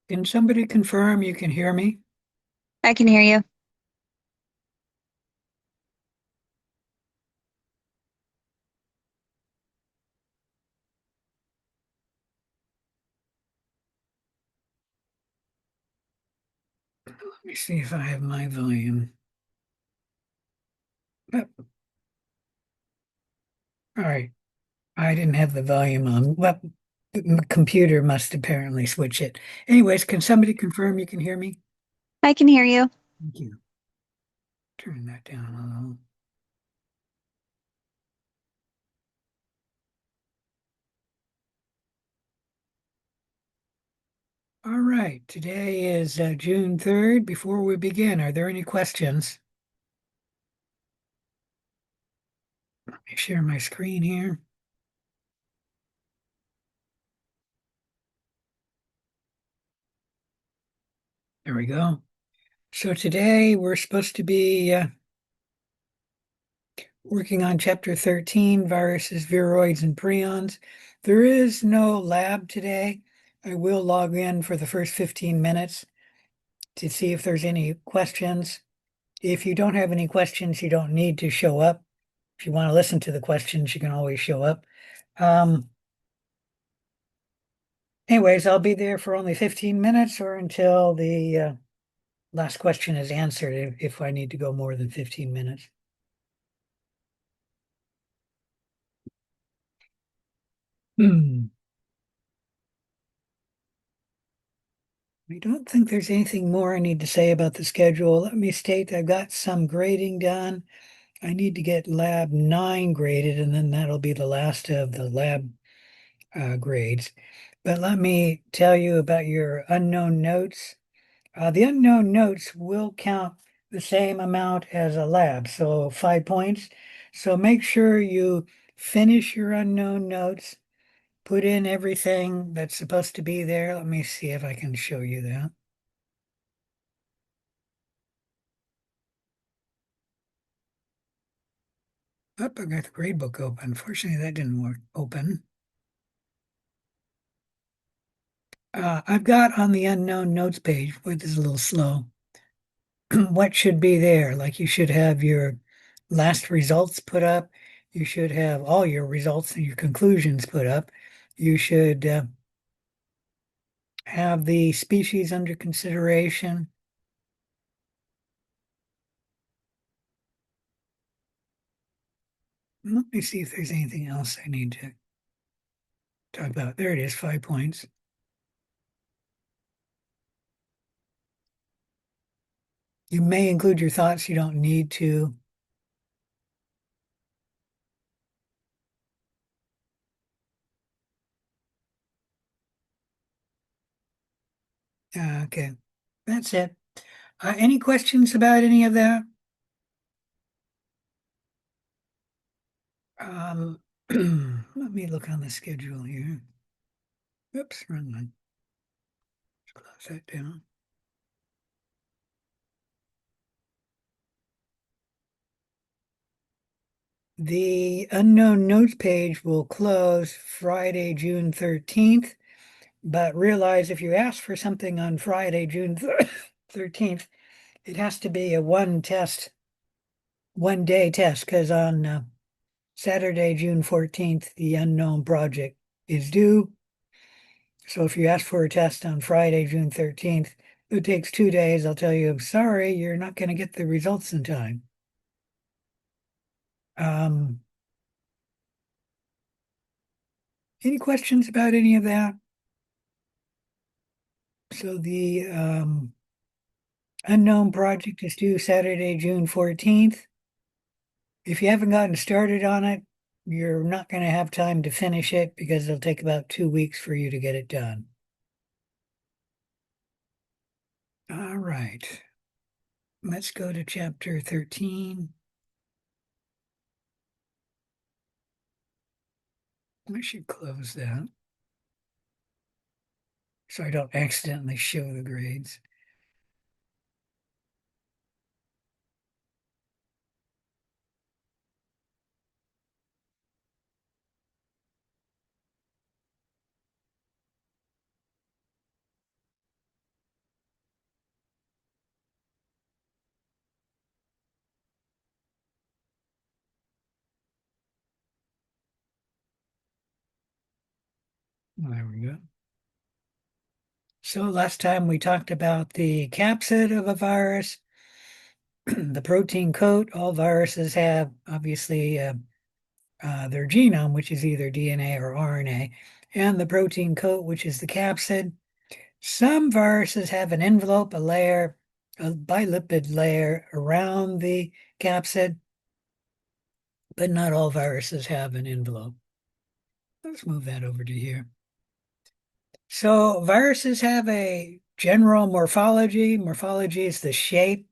Can somebody confirm you can hear me? I can hear you. Let me see if I have my volume. Yep. All right. I didn't have the volume on. Well, the computer must apparently switch it. Anyways, can somebody confirm you can hear me? I can hear you. Thank you. Turn that down a little. All right. Today is June 3rd. Before we begin, are there any questions? Let me share my screen here. There we go. So today we're supposed to be working on chapter 13, viruses, viroids, and prions. There is no lab today. I will log in for the first 15 minutes to see if there's any questions. If you don't have any questions, you don't need to show up. If you want to listen to the questions, you can always show up. Um, Anyways, I'll be there for only 15 minutes or until the last question is answered if I need to go more than 15 minutes. Hmm. I don't think there's anything more I need to say about the schedule. Let me state I've got some grading done. I need to get lab 9 graded, and then that'll be the last of the lab grades. But let me tell you about your unknown notes. The unknown notes will count the same amount as a lab, so 5 points. So make sure you finish your unknown notes, put in everything that's supposed to be there. Let me see if I can show you that. Oh, I got the grade book open. Unfortunately, that didn't work open. I've got on the unknown notes page, which is a little slow, what should be there. Like you should have your last results put up. You should have all your results and your conclusions put up. You should have the species under consideration. Let me see if there's anything else I need to talk about. There it is, 5 points. You may include your thoughts. You don't need to. Okay, that's it. Any questions about any of that? Um, Let me look on the schedule here. Oops, wrong one. Close that down. The unknown notes page will close Friday, June 13th, but realize if you ask for something on Friday, June 13th, it has to be a one day test, because on Saturday, June 14th, the unknown project is due. So if you ask for a test on Friday, June 13th, it takes 2 days. I'll tell you, I'm sorry, you're not going to get the results in time. Um, any questions about any of that? So the unknown project is due Saturday, June 14th. If you haven't gotten started on it, you're not going to have time to finish it because it'll take about 2 weeks for you to get it done. All right, let's go to chapter 13. I should close that so I don't accidentally show the grades. There we go. So last time we talked about the capsid of a virus, the protein coat. All viruses have obviously their genome, which is either DNA or RNA, and the protein coat, which is the capsid. Some viruses have an envelope, a layer, a bilipid layer around the capsid, but not all viruses have an envelope. Let's move that over to here. So viruses have a general morphology. Morphology is the shape.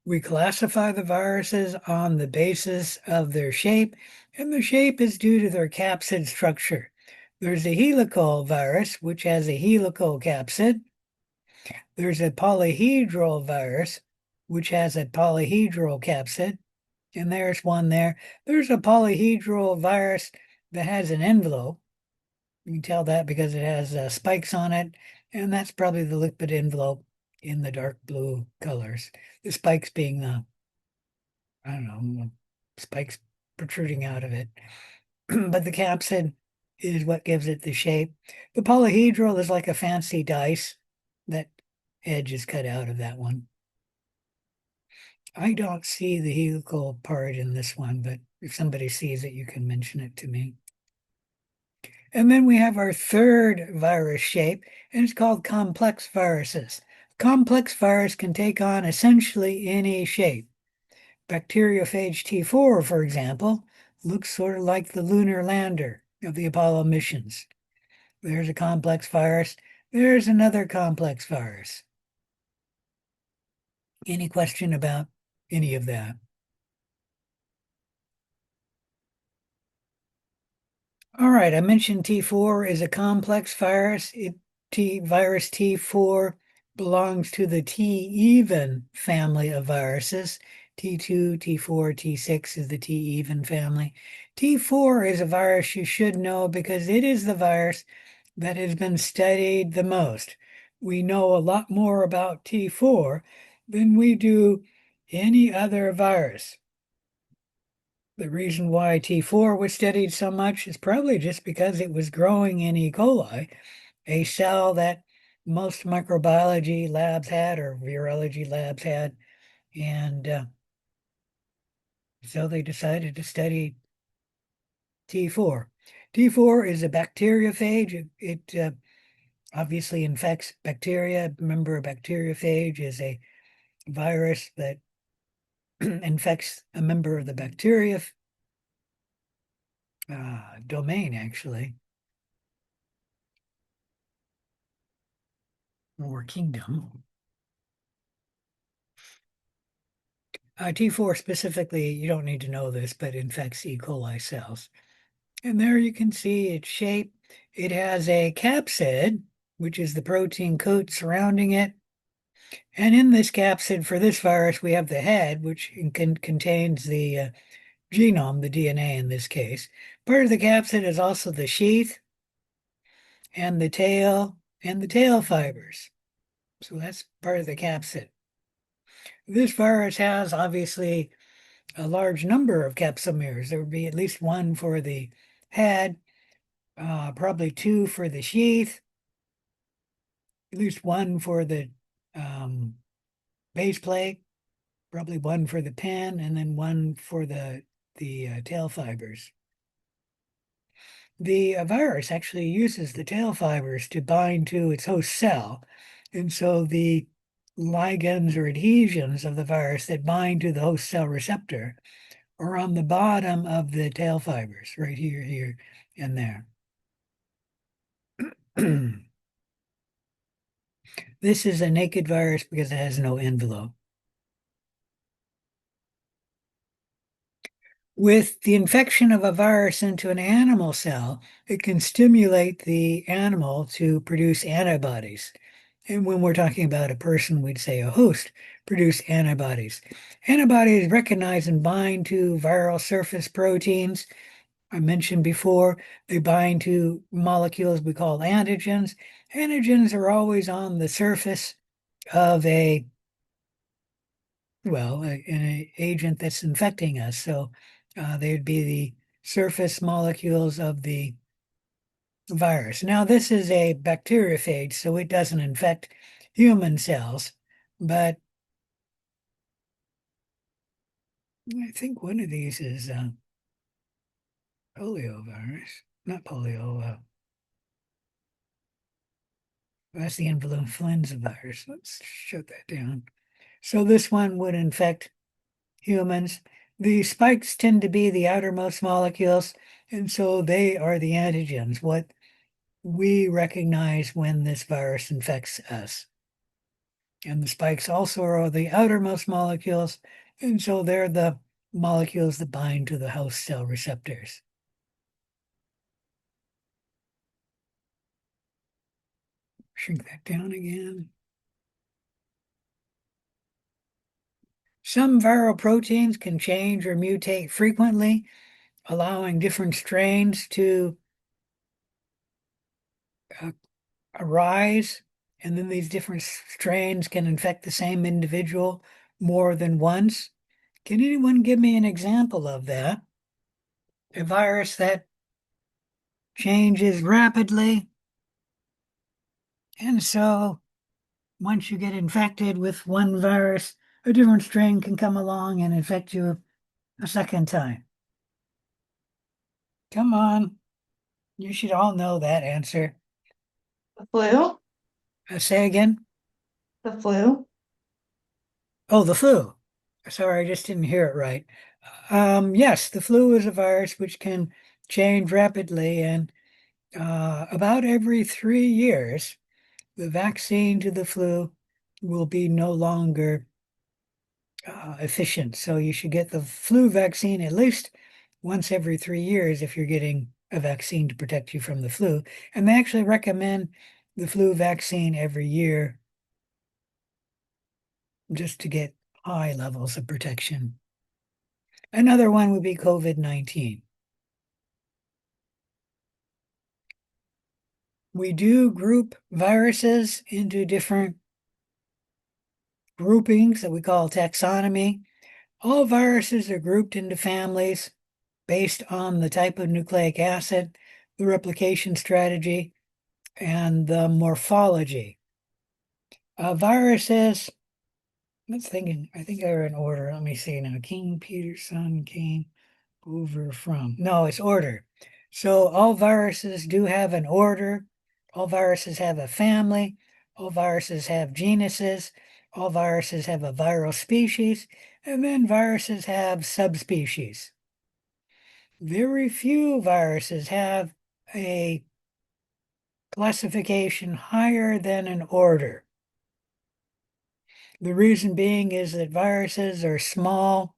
We classify the viruses on the basis of their shape, and the shape is due to their capsid structure. There's a helical virus, which has a helical capsid. There's a polyhedral virus, which has a polyhedral capsid. And there's one there. There's a polyhedral virus that has an envelope. You can tell that because it has spikes on it. And that's probably the lipid envelope in the dark blue colors. The spikes being the, I don't know, spikes protruding out of it. But the capsid is what gives it the shape. The polyhedral is like a fancy dice. That edge is cut out of that one. I don't see the helical part in this one, but if somebody sees it, you can mention it to me. And then we have our third virus shape, and it's called complex viruses. Complex virus can take on essentially any shape. Bacteriophage T4, for example, looks sort of like the lunar lander of the Apollo missions. There's a complex virus. There's another complex virus. Any question about any of that? All right, I mentioned T4 is a complex virus. Virus T4 belongs to the T-even family of viruses. T2, T4, T6 is the T-even family. T4 is a virus you should know because it is the virus that has been studied the most. We know a lot more about T4 than we do any other virus. The reason why T4 was studied so much is probably just because it was growing in E. coli, a cell that most microbiology labs had or virology labs had. And so they decided to study T4. T4 is a bacteriophage. It obviously infects bacteria. Remember, a bacteriophage is a virus that infects a member of the bacteria domain, actually, or kingdom. T4 specifically, you don't need to know this, but infects E. coli cells. And there you can see its shape. It has a capsid, which is the protein coat surrounding it. And in this capsid for this virus, we have the head, which contains the genome, the DNA in this case. Part of the capsid is also the sheath and the tail and the tail fibers. So that's part of the capsid. This virus has obviously a large number of capsomeres. There would be at least one for the head, probably two for the sheath, at least one for the base plate, probably one for the pin, and then one for the tail fibers. The virus actually uses the tail fibers to bind to its host cell, and so the ligands or adhesions of the virus that bind to the host cell receptor are on the bottom of the tail fibers, right here, here, and there. This is a naked virus because it has no envelope. With the infection of a virus into an animal cell, it can stimulate the animal to produce antibodies. And when we're talking about a person, we'd say a host, produce antibodies. Antibodies recognize and bind to viral surface proteins. I mentioned before, they bind to molecules we call antigens. Antigens are always on the surface of an agent that's infecting us. So they'd be the surface molecules of the virus. Now, this is a bacteriophage, so it doesn't infect human cells, but I think one of these is poliovirus, not polio. That's the influenza virus. Let's shut that down. So this one would infect humans. The spikes tend to be the outermost molecules, and so they are the antigens, what we recognize when this virus infects us. And the spikes also are the outermost molecules, and so they're the molecules that bind to the host cell receptors. Shrink that down again. Some viral proteins can change or mutate frequently, allowing different strains to arise. And then these different strains can infect the same individual more than once. Can anyone give me an example of that? A virus that changes rapidly. And so once you get infected with one virus, a different strain can come along and infect you a second time. Come on. You should all know that answer. The flu? Say again. The flu? Oh, the flu. Sorry, I just didn't hear it right. Yes, the flu is a virus which can change rapidly, and about every 3 years, the vaccine to the flu will be no longer efficient. So you should get the flu vaccine at least once every 3 years if you're getting a vaccine to protect you from the flu. And they actually recommend the flu vaccine every year just to get high levels of protection. Another one would be COVID-19. We do group viruses into different groupings that we call taxonomy. All viruses are grouped into families based on the type of nucleic acid, the replication strategy, and the morphology. Viruses, let's think, I think they're in order. Let me see now. King, Peterson, King, over from. No, it's order. So all viruses do have an order. All viruses have a family. All viruses have genuses. All viruses have a viral species. And then viruses have subspecies. Very few viruses have a classification higher than an order. The reason being is that viruses are small.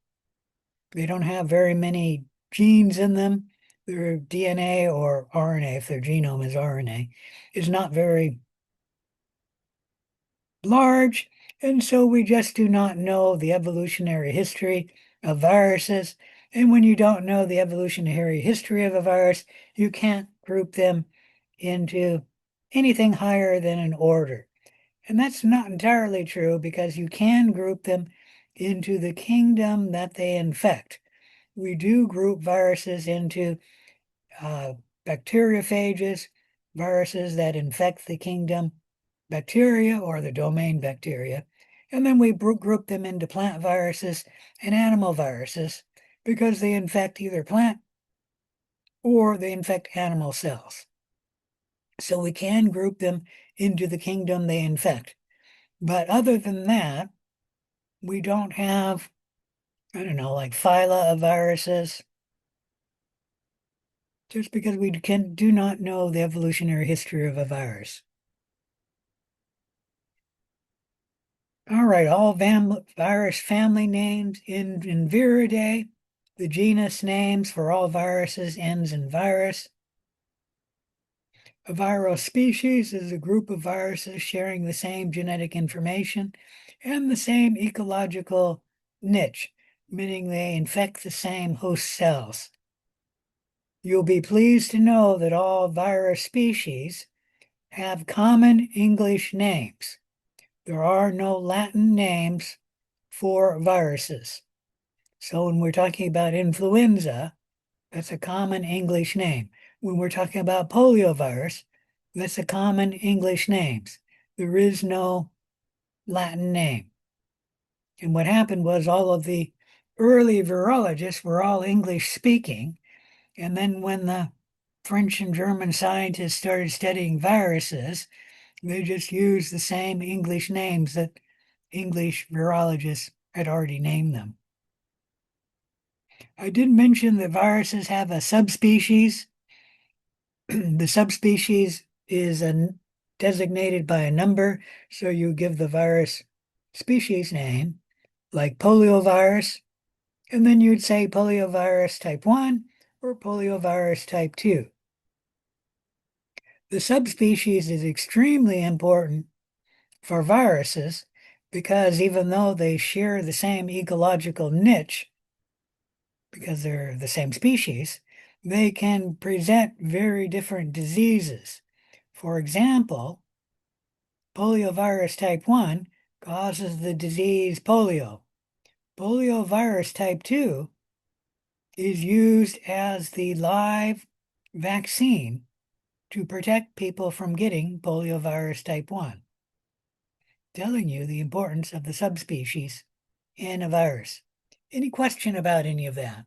They don't have very many genes in them. Their DNA or RNA, if their genome is RNA, is not very large. And so we just do not know the evolutionary history of viruses. And when you don't know the evolutionary history of a virus, you can't group them into anything higher than an order. And that's not entirely true because you can group them into the kingdom that they infect. We do group viruses into bacteriophages, viruses that infect the kingdom bacteria or the domain bacteria. And then we group them into plant viruses and animal viruses because they infect either plant or they infect animal cells. So we can group them into the kingdom they infect. But other than that, we don't have, I don't know, like phyla of viruses, just because we do not know the evolutionary history of a virus. All right, all virus family names in Viridae. The genus names for all viruses ends in virus. A viral species is a group of viruses sharing the same genetic information and the same ecological niche, meaning they infect the same host cells. You'll be pleased to know that all virus species have common English names. There are no Latin names for viruses. So when we're talking about influenza, that's a common English name. when we're talking about poliovirus, that's a common English names. There is no Latin name. And what happened was all of the early virologists were all English speaking. And then when the French and German scientists started studying viruses, they just used the same English names that English virologists had already named them. I did mention that viruses have a subspecies. The subspecies is designated by a number, so you give the virus species name, like poliovirus, and then you'd say poliovirus type 1 or poliovirus type 2. The subspecies is extremely important for viruses because even though they share the same ecological niche, because they're the same species, they can present very different diseases. For example, poliovirus type 1 causes the disease polio. Poliovirus type 2 is used as the live vaccine to protect people from getting poliovirus type 1, telling you the importance of the subspecies in a virus. Any question about any of that?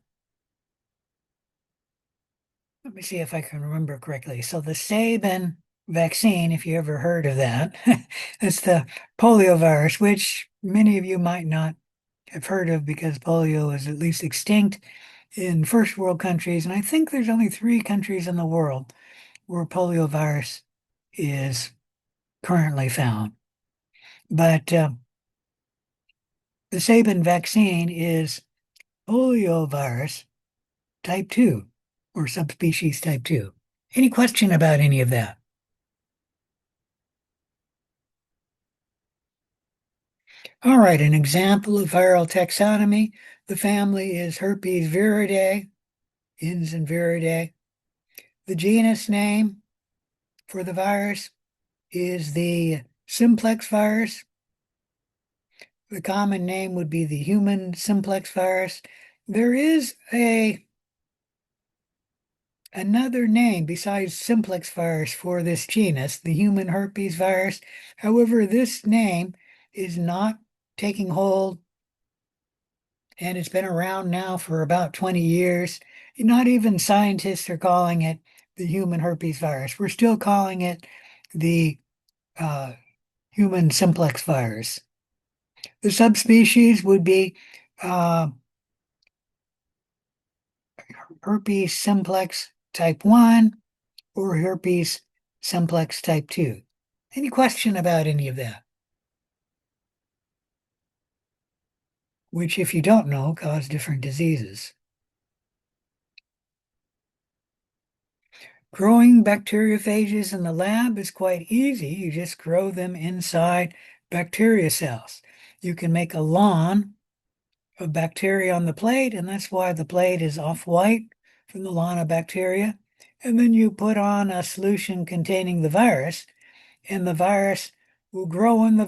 Let me see if I can remember correctly. So the Sabin vaccine, if you ever heard of that, it's the polio virus, which many of you might not have heard of because polio is at least extinct in first world countries. And I think there's only 3 countries in the world where polio virus is currently found. But the Sabin vaccine is poliovirus type 2 or subspecies type 2. Any question about any of that? All right, an example of viral taxonomy. The family is herpes viridae, ends in viridae. The genus name for the virus is the simplex virus. The common name would be the human simplex virus. There is another name besides simplex virus for this genus, the human herpes virus. However, this name is not taking hold, and it's been around now for about 20 years. Not even scientists are calling it the human herpes virus. We're still calling it the human simplex virus. The subspecies would be herpes simplex type 1 or herpes simplex type 2. Any question about any of that? Which, if you don't know, cause different diseases. Growing bacteriophages in the lab is quite easy. You just grow them inside bacteria cells. You can make a lawn of bacteria on the plate, and that's why the plate is off-white from the lawn of bacteria. And then you put on a solution containing the virus, and the virus will grow in the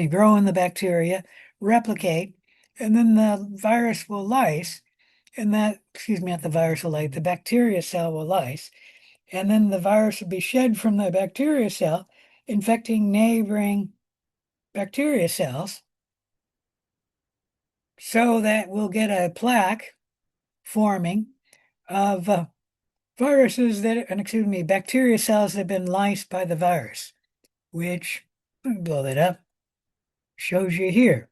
grow in the bacteria, replicate, and then the virus will lyse, and not the virus will lyse, the bacteria cell will lyse, and then the virus will be shed from the bacteria cell, infecting neighboring bacteria cells, so that we'll get a plaque forming of bacteria cells that have been lysed by the virus, which, let me blow that up, shows you here.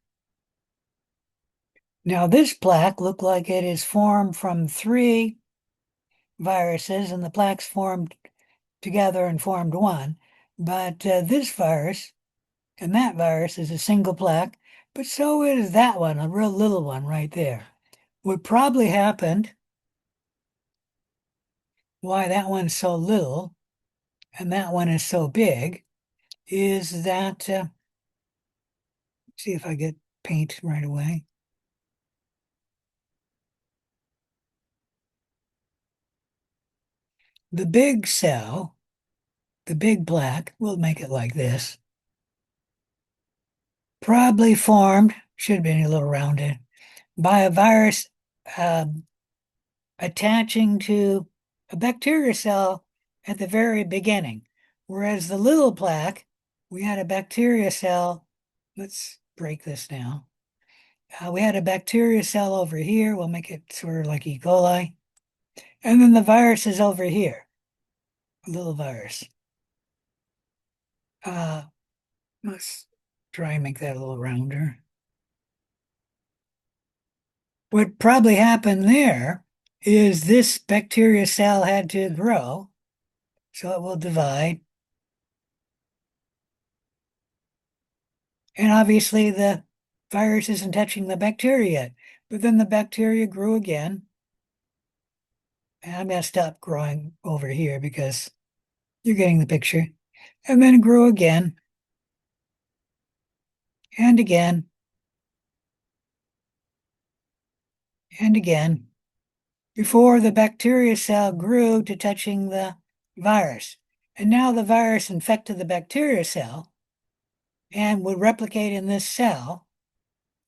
Now this plaque looked like it is formed from 3 viruses, and the plaques formed together and formed one. But this virus and that virus is a single plaque, but so is that one, a real little one right there. What probably happened, why that one's so little and that one is so big, is that, see if I get paint right away. The big cell, the big plaque, we'll make it like this, probably formed, should be a little rounded, by a virus attaching to a bacteria cell at the very beginning, whereas the little plaque, we had a bacteria cell. Let's break this now. We had a bacteria cell over here. We'll make it sort of like E. coli. And then the virus is over here, a little virus. Let's try and make that a little rounder. What probably happened there is this bacteria cell had to grow, so it will divide. And obviously the virus isn't touching the bacteria yet, but then the bacteria grew again. And I'm going to stop growing over here because you're getting the picture. And then it grew again and again and again before the bacteria cell grew to touching the virus. And now the virus infected the bacteria cell and would replicate in this cell,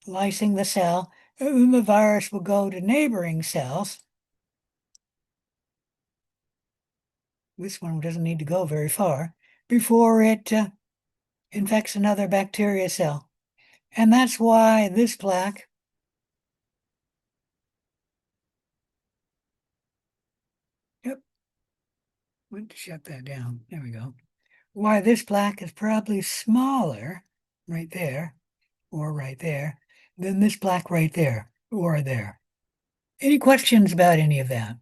lysing the cell, and then the virus will go to neighboring cells. This one doesn't need to go very far before it infects another bacteria cell. And that's why this plaque went to shut that down. There we go. Why this plaque is probably smaller right there or right there than this plaque right there or there. Any questions about any of that?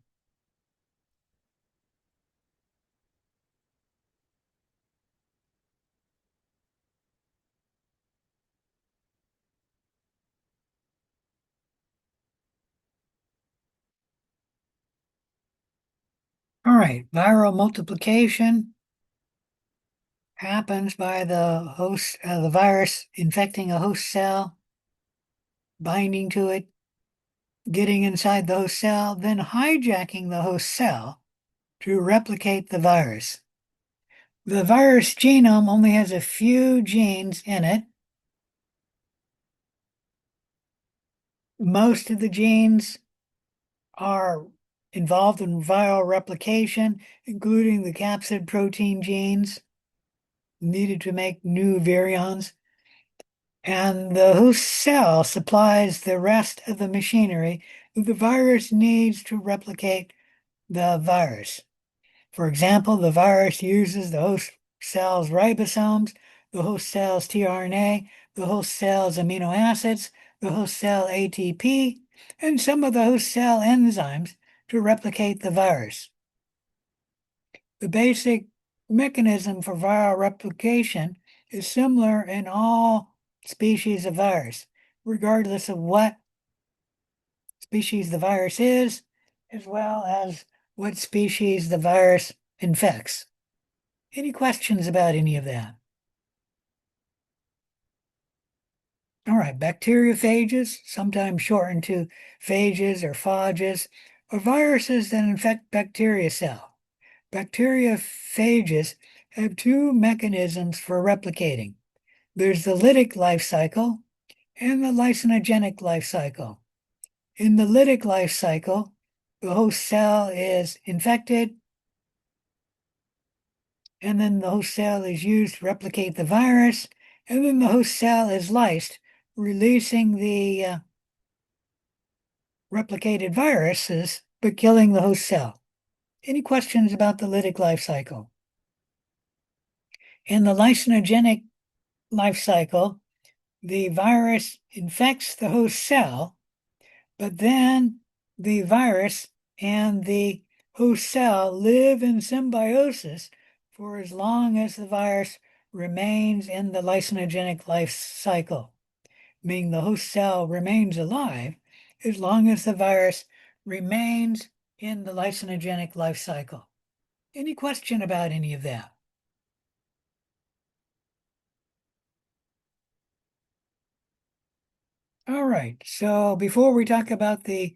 All right, viral multiplication happens by the host, the virus infecting a host cell, binding to it, getting inside the host cell, then hijacking the host cell to replicate the virus. The virus genome only has a few genes in it. Most of the genes are involved in viral replication, including the capsid protein genes needed to make new virions. And the host cell supplies the rest of the machinery that the virus needs to replicate the virus. For example, the virus uses the host cell's ribosomes, the host cell's tRNA, the host cell's amino acids, the host cell ATP, and some of the host cell enzymes to replicate the virus. The basic mechanism for viral replication is similar in all species of virus, regardless of what species the virus is, as well as what species the virus infects. Any questions about any of that? All right, bacteriophages, sometimes shortened to phages or phages, are viruses that infect bacteria cell. Bacteriophages have two mechanisms for replicating. There's the lytic life cycle and the lysogenic life cycle. In the lytic life cycle, the host cell is infected, and then the host cell is used to replicate the virus, and then the host cell is lysed, releasing the replicated viruses, but killing the host cell. Any questions about the lytic life cycle? In the lysogenic life cycle, the virus infects the host cell, but then the virus and the host cell live in symbiosis for as long as the virus remains in the lysogenic life cycle, meaning the host cell remains alive as long as the virus remains in the lysogenic life cycle. Any question about any of that? All right, so before we talk about the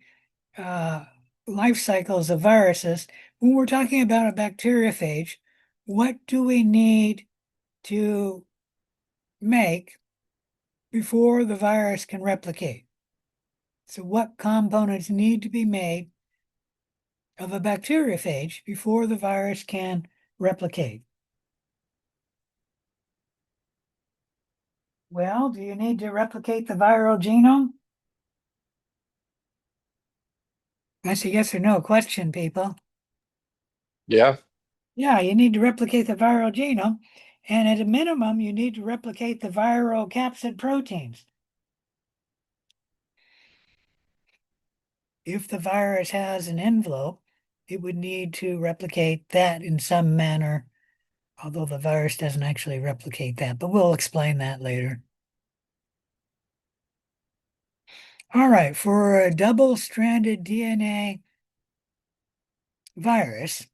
life cycles of viruses, when we're talking about a bacteriophage, what do we need to make before the virus can replicate? So what components need to be made of a bacteriophage before the virus can replicate? Well, do you need to replicate the viral genome? That's a yes or no question, people. Yeah. Yeah, you need to replicate the viral genome, and at a minimum, you need to replicate the viral capsid proteins. If the virus has an envelope, it would need to replicate that in some manner, although the virus doesn't actually replicate that, but we'll explain that later. All right, for a double-stranded DNA virus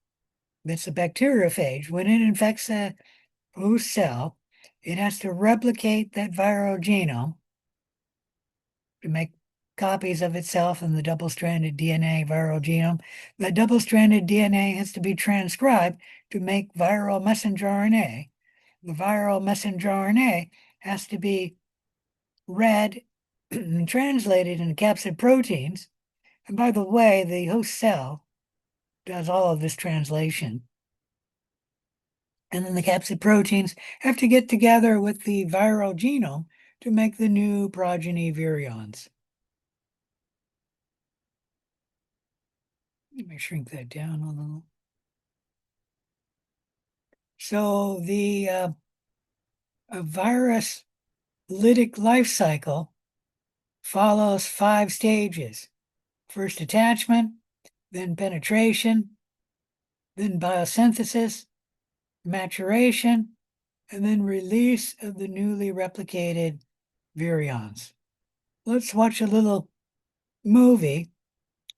that's a bacteriophage, when it infects a host cell, it has to replicate that viral genome to make copies of itself in the double-stranded DNA viral genome. The double-stranded DNA has to be transcribed to make viral messenger RNA. The viral messenger RNA has to be read and translated into capsid proteins. And by the way, the host cell does all of this translation. And then the capsid proteins have to get together with the viral genome to make the new progeny virions. Let me shrink that down a little. So the a virus lytic life cycle follows 5 stages. First attachment, then penetration, then biosynthesis, maturation, and then release of the newly replicated virions. Let's watch a little movie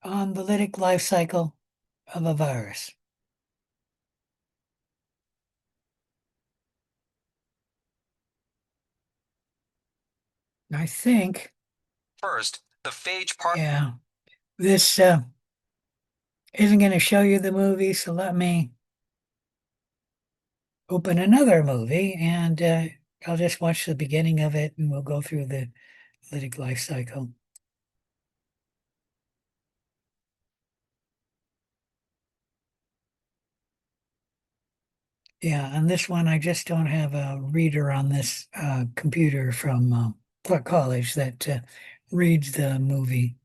on the lytic life cycle of a virus. I think, First, the phage part. yeah, this isn't going to show you the movie, so let me open another movie and I'll just watch the beginning of it and we'll go through the lytic life cycle. Yeah, on this one, I just don't have a reader on this computer from Clark College that reads the movie.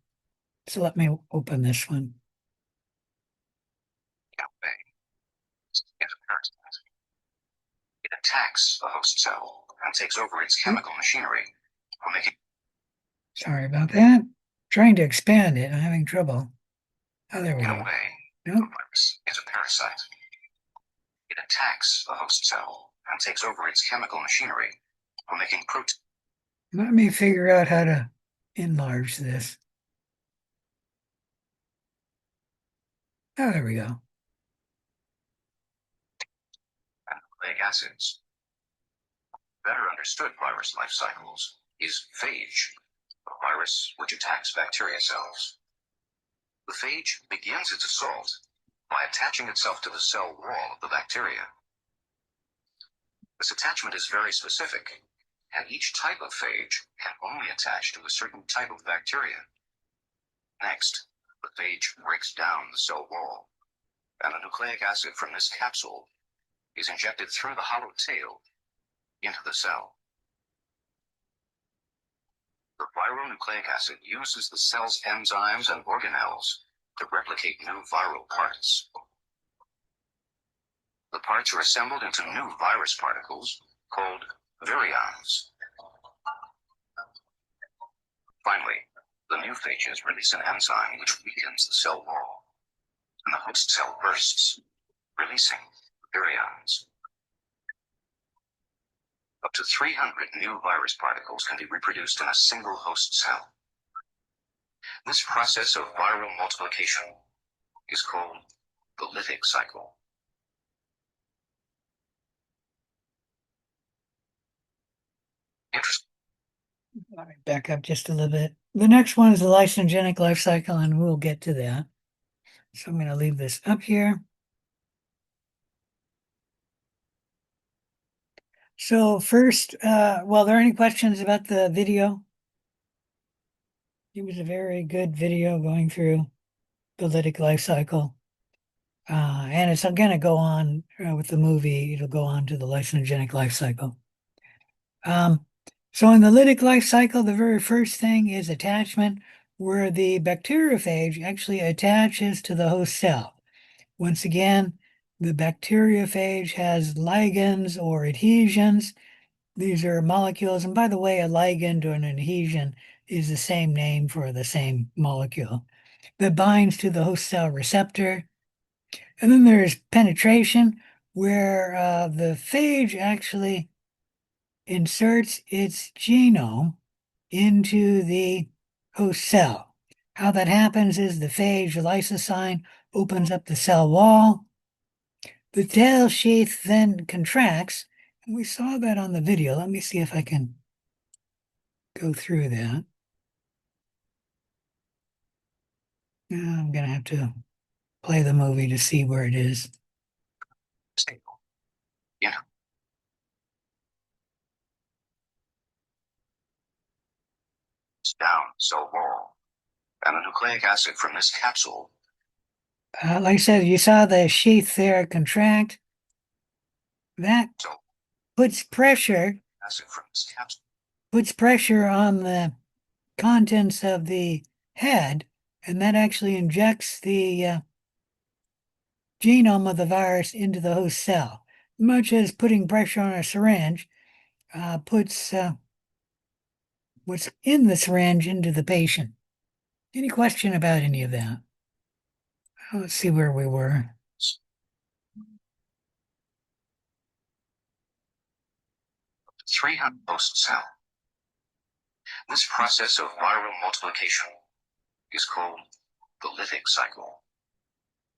So let me open this one. It attacks the host cell and takes over its chemical machinery, making. Sorry about that. Trying to expand it. I'm having trouble. Oh, there we In go. a way, the Nope. virus is a parasite. It attacks the host cell and takes over its chemical machinery, making protein. Let me figure out how to enlarge this. Oh, there we go. And nucleic acids. Better understood virus life cycles is phage, a virus which attacks bacteria cells. The phage begins its assault by attaching itself to the cell wall of the bacteria. This attachment is very specific, and each type of phage can only attach to a certain type of bacteria. Next, the phage breaks down the cell wall, and a nucleic acid from this capsule is injected through the hollow tail into the cell. The viral nucleic acid uses the cell's enzymes and organelles to replicate new viral parts. The parts are assembled into new virus particles called virions. Finally, the new phages release an enzyme which weakens the cell wall, and the host cell bursts, releasing virions. Up to 300 new virus particles can be reproduced in a single host cell. This process of viral multiplication is called the lytic cycle. Interesting. Let me back up just a little bit. The next one is the lysogenic life cycle, and we'll get to that. So I'm going to leave this up here. So first, well, are there any questions about the video? It was a very good video going through the lytic life cycle. And it's going to go on with the movie, it'll go on to the lysogenic life cycle. So in the lytic life cycle, the very first thing is attachment, where the bacteriophage actually attaches to the host cell. Once again, the bacteriophage has ligands or adhesions. These are molecules, and by the way, a ligand or an adhesion is the same name for the same molecule that binds to the host cell receptor. And then there's penetration, where the phage actually inserts its genome into the host cell. How that happens is the phage lysozyme opens up the cell wall. The tail sheath then contracts, and we saw that on the video. Let me see if I can go through that. I'm going to have to play the movie to see where it is. Stable. Yeah. It's down cell wall. And the nucleic acid from this capsule Like I said, you saw the sheath there contract. That So- puts pressure acid from this capsule on the contents of the head, and that actually injects the genome of the virus into the host cell, much as putting pressure on a syringe puts what's in the syringe into the patient. Any question about any of that? Let's see where we were. 300 host cell. This process of viral multiplication is called the lytic cycle.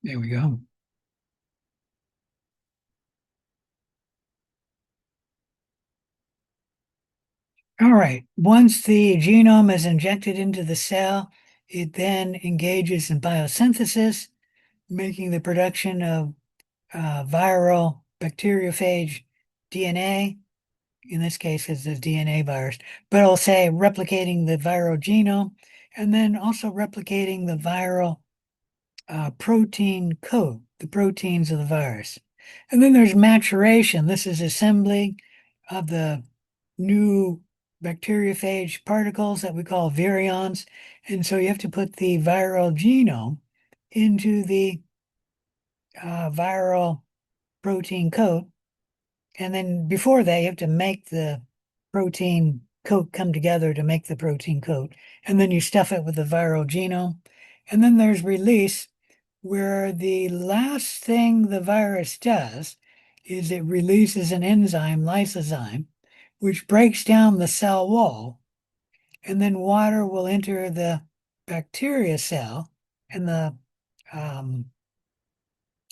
There we go. All right. Once the genome is injected into the cell, it then engages in biosynthesis, making the production of viral bacteriophage DNA. In this case, it's a DNA virus, but I'll say replicating the viral genome and then also replicating the viral protein coat, the proteins of the virus. And then there's maturation. This is assembly of the new bacteriophage particles that we call virions. And so you have to put the viral genome into the viral protein coat. And then before that, you have to make the protein coat come together to make the protein coat. And then you stuff it with the viral genome. And then there's release, where the last thing the virus does is it releases an enzyme, lysozyme, which breaks down the cell wall. And then water will enter the bacteria cell, and the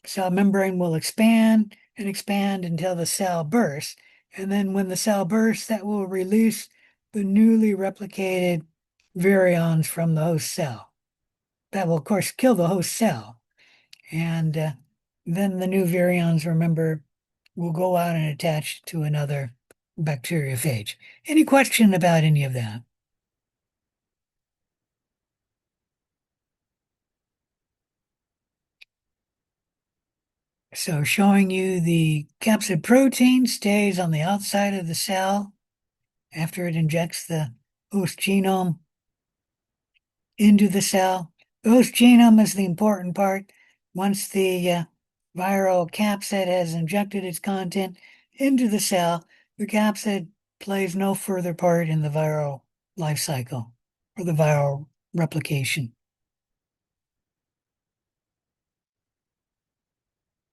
cell membrane will expand and expand until the cell bursts. And then when the cell bursts, that will release the newly replicated virions from the host cell. That will, of course, kill the host cell. And then the new virions, remember, will go out and attach to another bacteriophage. Any question about any of that? So showing you the capsid protein stays on the outside of the cell after it injects the host genome into the cell. The host genome is the important part. Once the viral capsid has injected its content into the cell, the capsid plays no further part in the viral life cycle or the viral replication.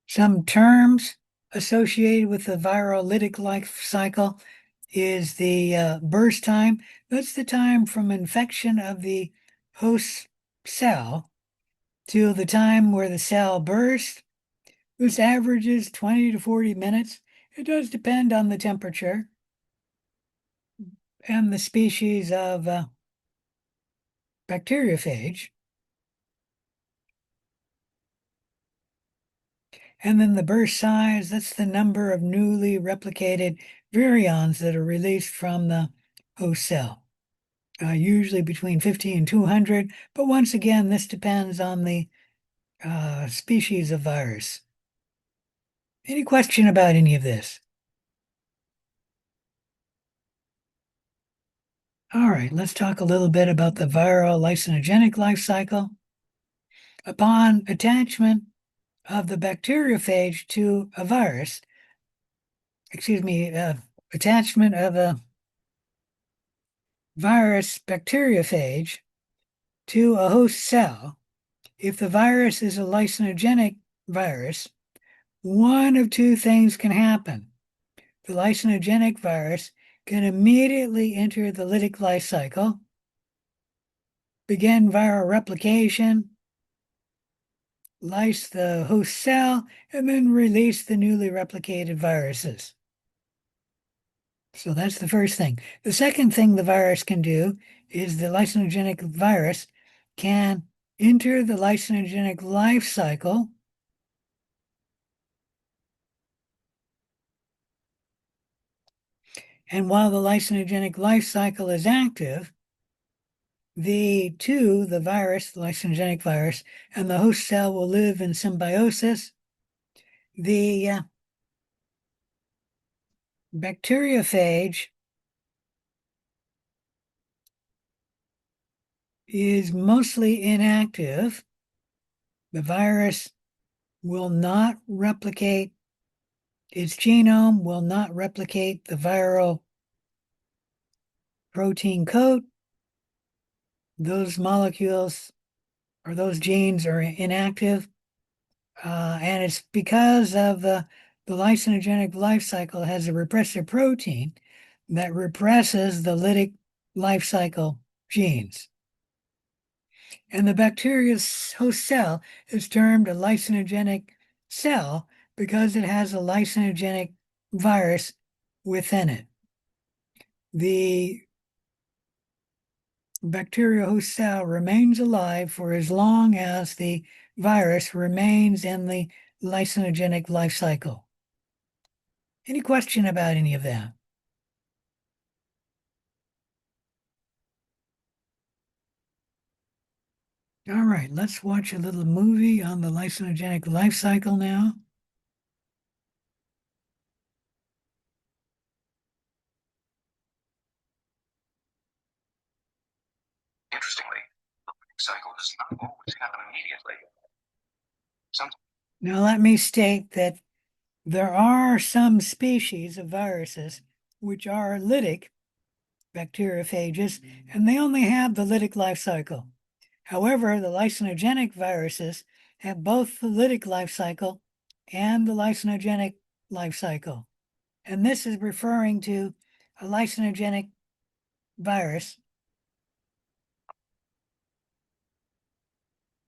Some terms associated with the viral lytic life cycle is the burst time. That's the time from infection of the host cell to the time where the cell bursts. This averages 20 to 40 minutes. It does depend on the temperature and the species of bacteriophage. And then the burst size, that's the number of newly replicated virions that are released from the host cell. Usually between 50 and 200, but once again, this depends on the species of virus. Any question about any of this? All right, let's talk a little bit about the viral lysogenic life cycle. Upon attachment of the bacteriophage to a virus, attachment of a virus bacteriophage to a host cell, if the virus is a lysogenic virus, one of two things can happen. The lysogenic virus can immediately enter the lytic life cycle, begin viral replication, lyse the host cell, and then release the newly replicated viruses. So that's the first thing. The second thing the virus can do is the lysogenic virus can enter the lysogenic life cycle and while the lysogenic life cycle is active, the virus, the lysogenic virus, and the host cell will live in symbiosis. The bacteriophage is mostly inactive. The virus will not replicate, its genome will not replicate the viral protein coat. Those molecules or those genes are inactive. And it's because of the lysogenic life cycle has a repressor protein that represses the lytic life cycle genes. And the bacteria's host cell is termed a lysogenic cell because it has a lysogenic virus within it. The bacterial host cell remains alive for as long as the virus remains in the lysogenic life cycle. Any question about any of that? All right, let's watch a little movie on the lysogenic life cycle now. Interestingly, the cycle does not always happen immediately. Now, let me state that there are some species of viruses which are lytic bacteriophages, and they only have the lytic life cycle. However, the lysogenic viruses have both the lytic life cycle and the lysogenic life cycle. And this is referring to a lysogenic virus.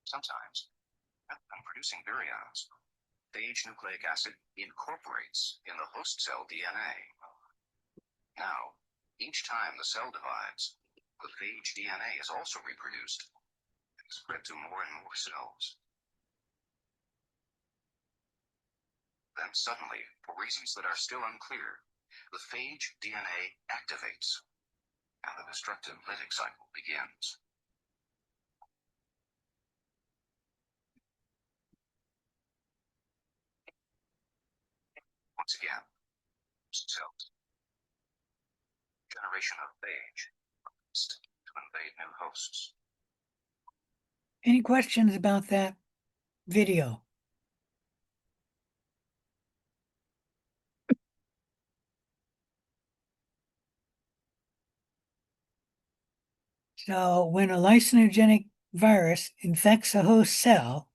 Sometimes, rather than producing virions, phage nucleic acid incorporates in the host cell DNA. Now, each time the cell divides, the phage DNA is also reproduced and spread to more and more cells. Then suddenly, for reasons that are still unclear, the phage DNA activates, and the destructive lytic cycle begins. Once again, cells. Generation of phage to invade new hosts. Any questions about that video? So when a lysogenic virus infects a host cell,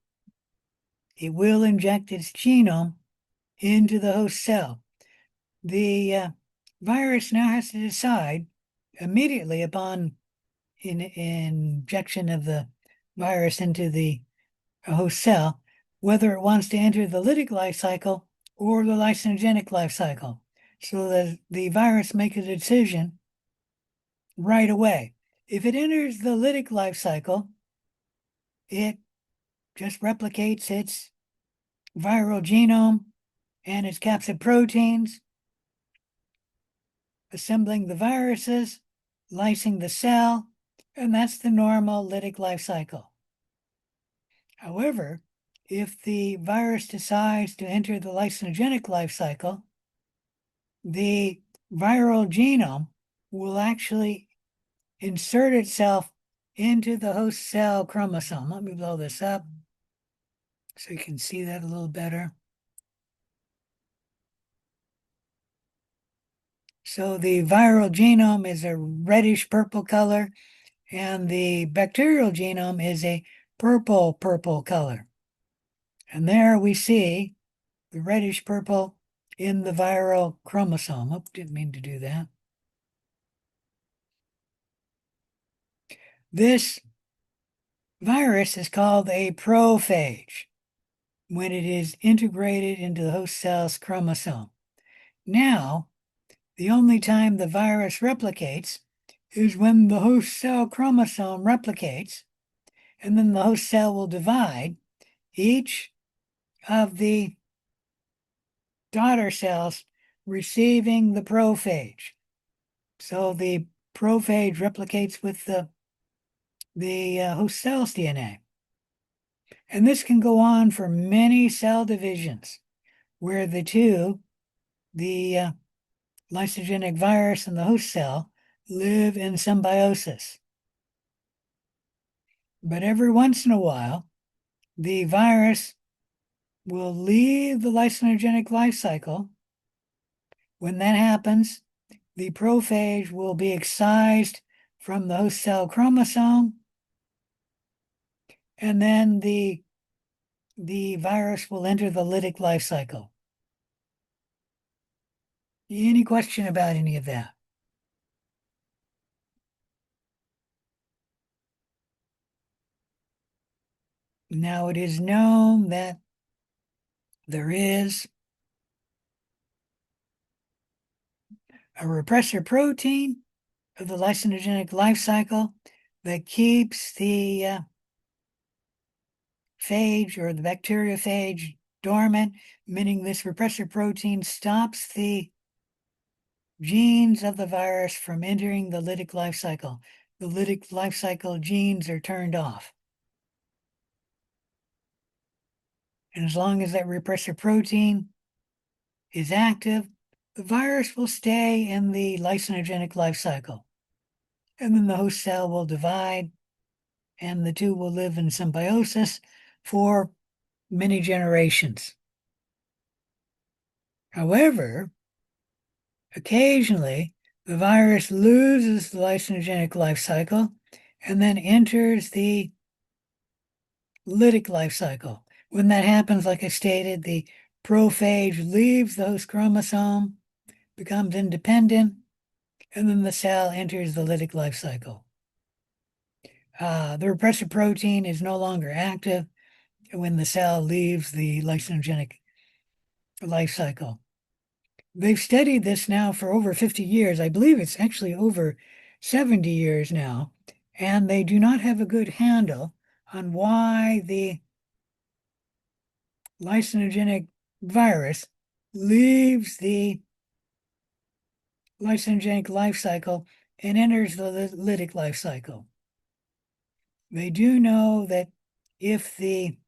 it will inject its genome into the host cell. The virus now has to decide immediately upon injection of the virus into the host cell whether it wants to enter the lytic life cycle or the lysogenic life cycle. So that the virus makes a decision right away. If it enters the lytic life cycle, it just replicates its viral genome and its capsid proteins, assembling the viruses, lysing the cell, and that's the normal lytic life cycle. However, if the virus decides to enter the lysogenic life cycle, the viral genome will actually insert itself into the host cell chromosome. Let me blow this up so you can see that a little better. So the viral genome is a reddish purple color, and the bacterial genome is a purple color. And there we see the reddish purple in the viral chromosome. Oh, didn't mean to do that. This virus is called a prophage when it is integrated into the host cell's chromosome. Now, the only time the virus replicates is when the host cell chromosome replicates, and then the host cell will divide. Each of the daughter cells receiving the prophage. So the prophage replicates with the host cell's DNA. And this can go on for many cell divisions where the two, the lysogenic virus and the host cell, live in symbiosis. But every once in a while, the virus will leave the lysogenic life cycle. When that happens, the prophage will be excised from the host cell chromosome, and then the virus will enter the lytic life cycle. Any question about any of that? Now it is known that there is a repressor protein of the lysogenic life cycle that keeps the phage or the bacteriophage dormant, meaning this repressor protein stops the genes of the virus from entering the lytic life cycle. The lytic life cycle genes are turned off. And as long as that repressor protein is active, the virus will stay in the lysogenic life cycle. And then the host cell will divide, and the two will live in symbiosis for many generations. However, occasionally, the virus loses the lysogenic life cycle and then enters the lytic life cycle. When that happens, like I stated, the prophage leaves the host chromosome, becomes independent, and then the cell enters the lytic life cycle. The repressor protein is no longer active when the cell leaves the lysogenic life cycle. They've studied this now for over 50 years. I believe it's actually over 70 years now, and they do not have a good handle on why the lysogenic virus leaves the lysogenic life cycle and enters the lytic life cycle. They do know that if the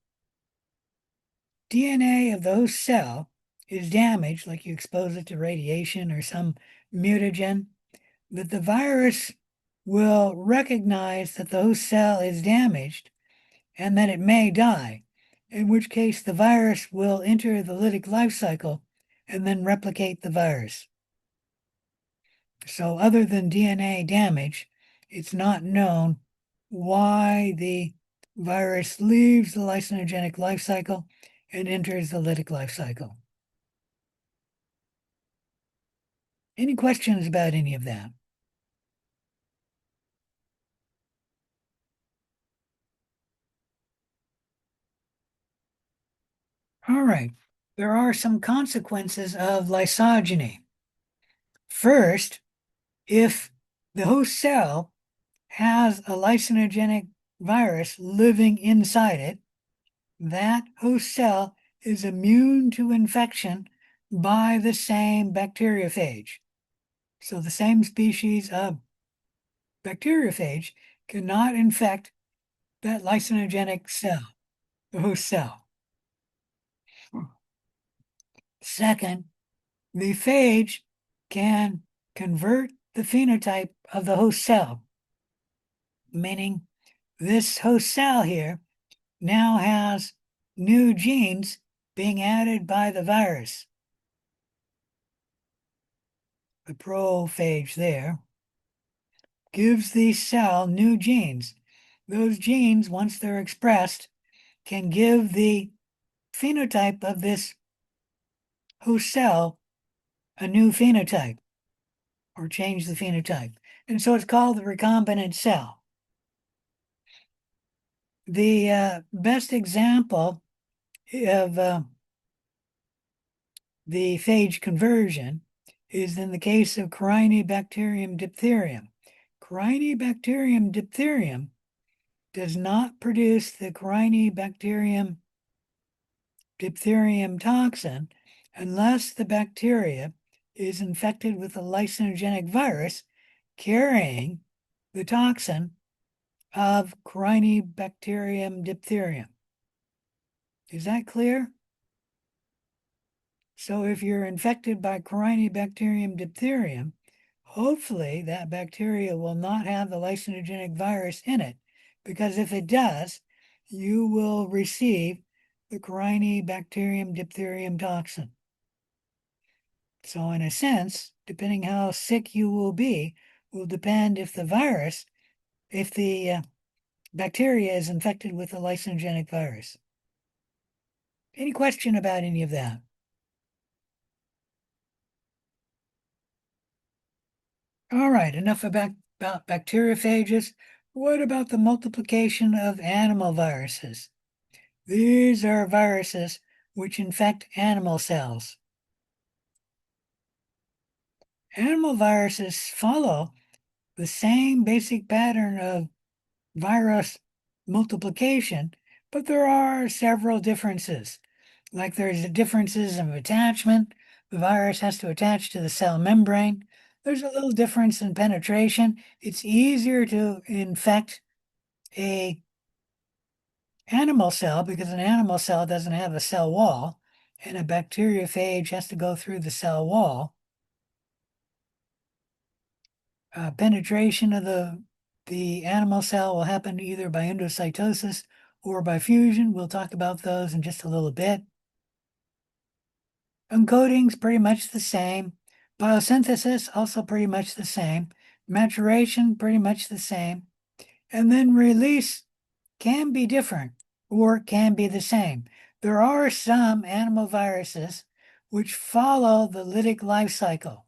DNA of the host cell is damaged, like you expose it to radiation or some mutagen, that the virus will recognize that the host cell is damaged and that it may die, in which case the virus will enter the lytic life cycle and then replicate the virus. So other than DNA damage, it's not known why the virus leaves the lysogenic life cycle and enters the lytic life cycle. Any questions about any of that? All right, there are some consequences of lysogeny. First, if the host cell has a lysogenic virus living inside it, that host cell is immune to infection by the same bacteriophage. So the same species of bacteriophage cannot infect that lysogenic cell, the host cell. Second, the phage can convert the phenotype of the host cell, meaning this host cell here now has new genes being added by the virus. The prophage there gives the cell new genes. Those genes, once they're expressed, can give the phenotype of this host cell a new phenotype or change the phenotype. And so it's called the recombinant cell. The best example of the phage conversion is in the case of Corynebacterium diphtherium. Corynebacterium diphtherium does not produce the Corynebacterium diphtherium toxin unless the bacteria is infected with a lysogenic virus carrying the toxin of Corynebacterium diphtherium. Is that clear? So if you're infected by Corynebacterium diphtherium, hopefully that bacteria will not have the lysogenic virus in it, because if it does, you will receive the Corynebacterium diphtherium toxin. So in a sense, depending how sick you will be, will depend if the bacteria is infected with the lysogenic virus. Any question about any of that? All right, enough about bacteriophages. What about the multiplication of animal viruses? These are viruses which infect animal cells. Animal viruses follow the same basic pattern of virus multiplication, but there are several differences. Like there's differences of attachment. The virus has to attach to the cell membrane. There's a little difference in penetration. It's easier to infect a animal cell because an animal cell doesn't have a cell wall, and a bacteriophage has to go through the cell wall. Penetration of the animal cell will happen either by endocytosis or by fusion. We'll talk about those in just a little bit. Encoding's pretty much the same. Biosynthesis, also pretty much the same. Maturation, pretty much the same. And then release can be different or can be the same. There are some animal viruses which follow the lytic life cycle,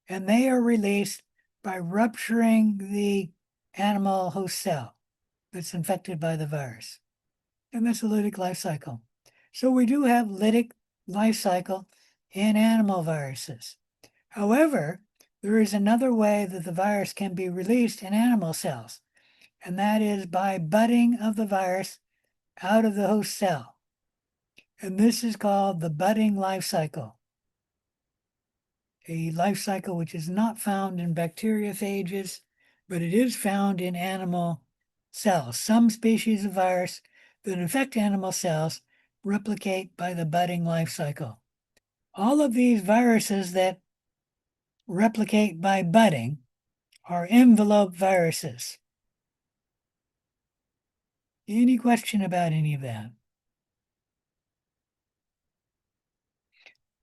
and they are released by rupturing the animal host cell that's infected by the virus. And that's a lytic life cycle. So we do have lytic life cycle in animal viruses. However, there is another way that the virus can be released in animal cells, and that is by budding of the virus out of the host cell. And this is called the budding life cycle, a life cycle which is not found in bacteriophages, but it is found in animal cells. Some species of virus that infect animal cells replicate by the budding life cycle. All of these viruses that replicate by budding are envelope viruses. Any question about any of that?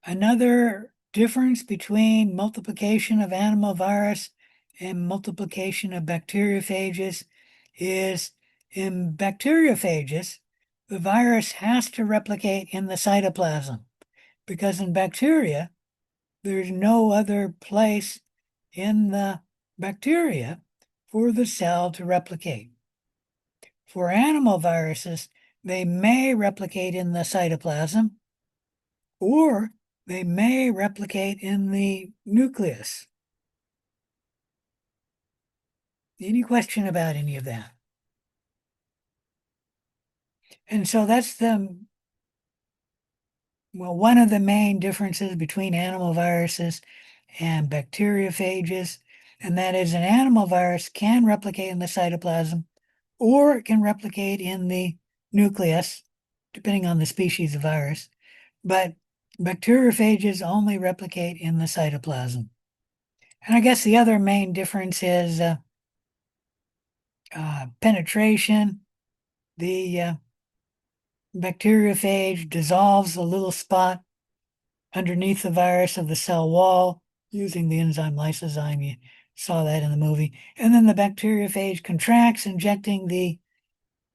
Another difference between multiplication of animal virus and multiplication of bacteriophages is in bacteriophages, the virus has to replicate in the cytoplasm, because in bacteria, there's no other place in the bacteria for the cell to replicate. For animal viruses, they may replicate in the cytoplasm, or they may replicate in the nucleus. Any question about any of that? And so that's one of the main differences between animal viruses and bacteriophages, and that is an animal virus can replicate in the cytoplasm, or it can replicate in the nucleus, depending on the species of virus. But Bacteriophages only replicate in the cytoplasm. And I guess the other main difference is penetration. The bacteriophage dissolves a little spot underneath the virus of the cell wall using the enzyme lysozyme. You saw that in the movie. And then the bacteriophage contracts, injecting the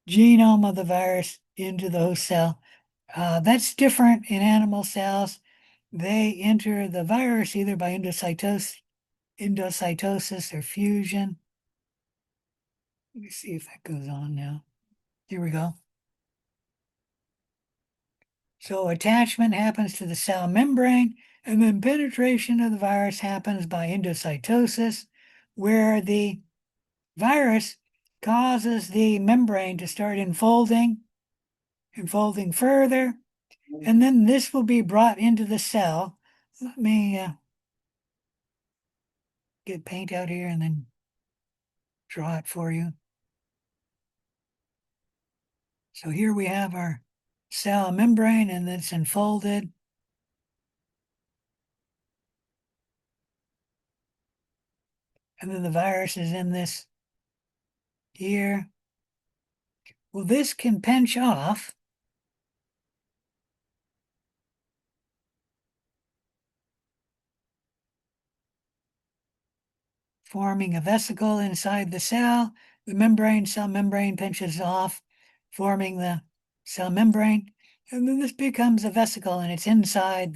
genome of the virus into the host cell. That's different in animal cells. They enter the virus either by endocytosis or fusion. Let me see if that goes on now. Here we go. So attachment happens to the cell membrane, and then penetration of the virus happens by endocytosis, where the virus causes the membrane to start unfolding further, and then this will be brought into the cell. Let me get paint out here and then draw it for you. So here we have our cell membrane, and it's unfolded. And then the virus is in this here. Well, this can pinch off. Forming a vesicle inside the cell. The cell membrane pinches off, forming the cell membrane. And then this becomes a vesicle, and it's inside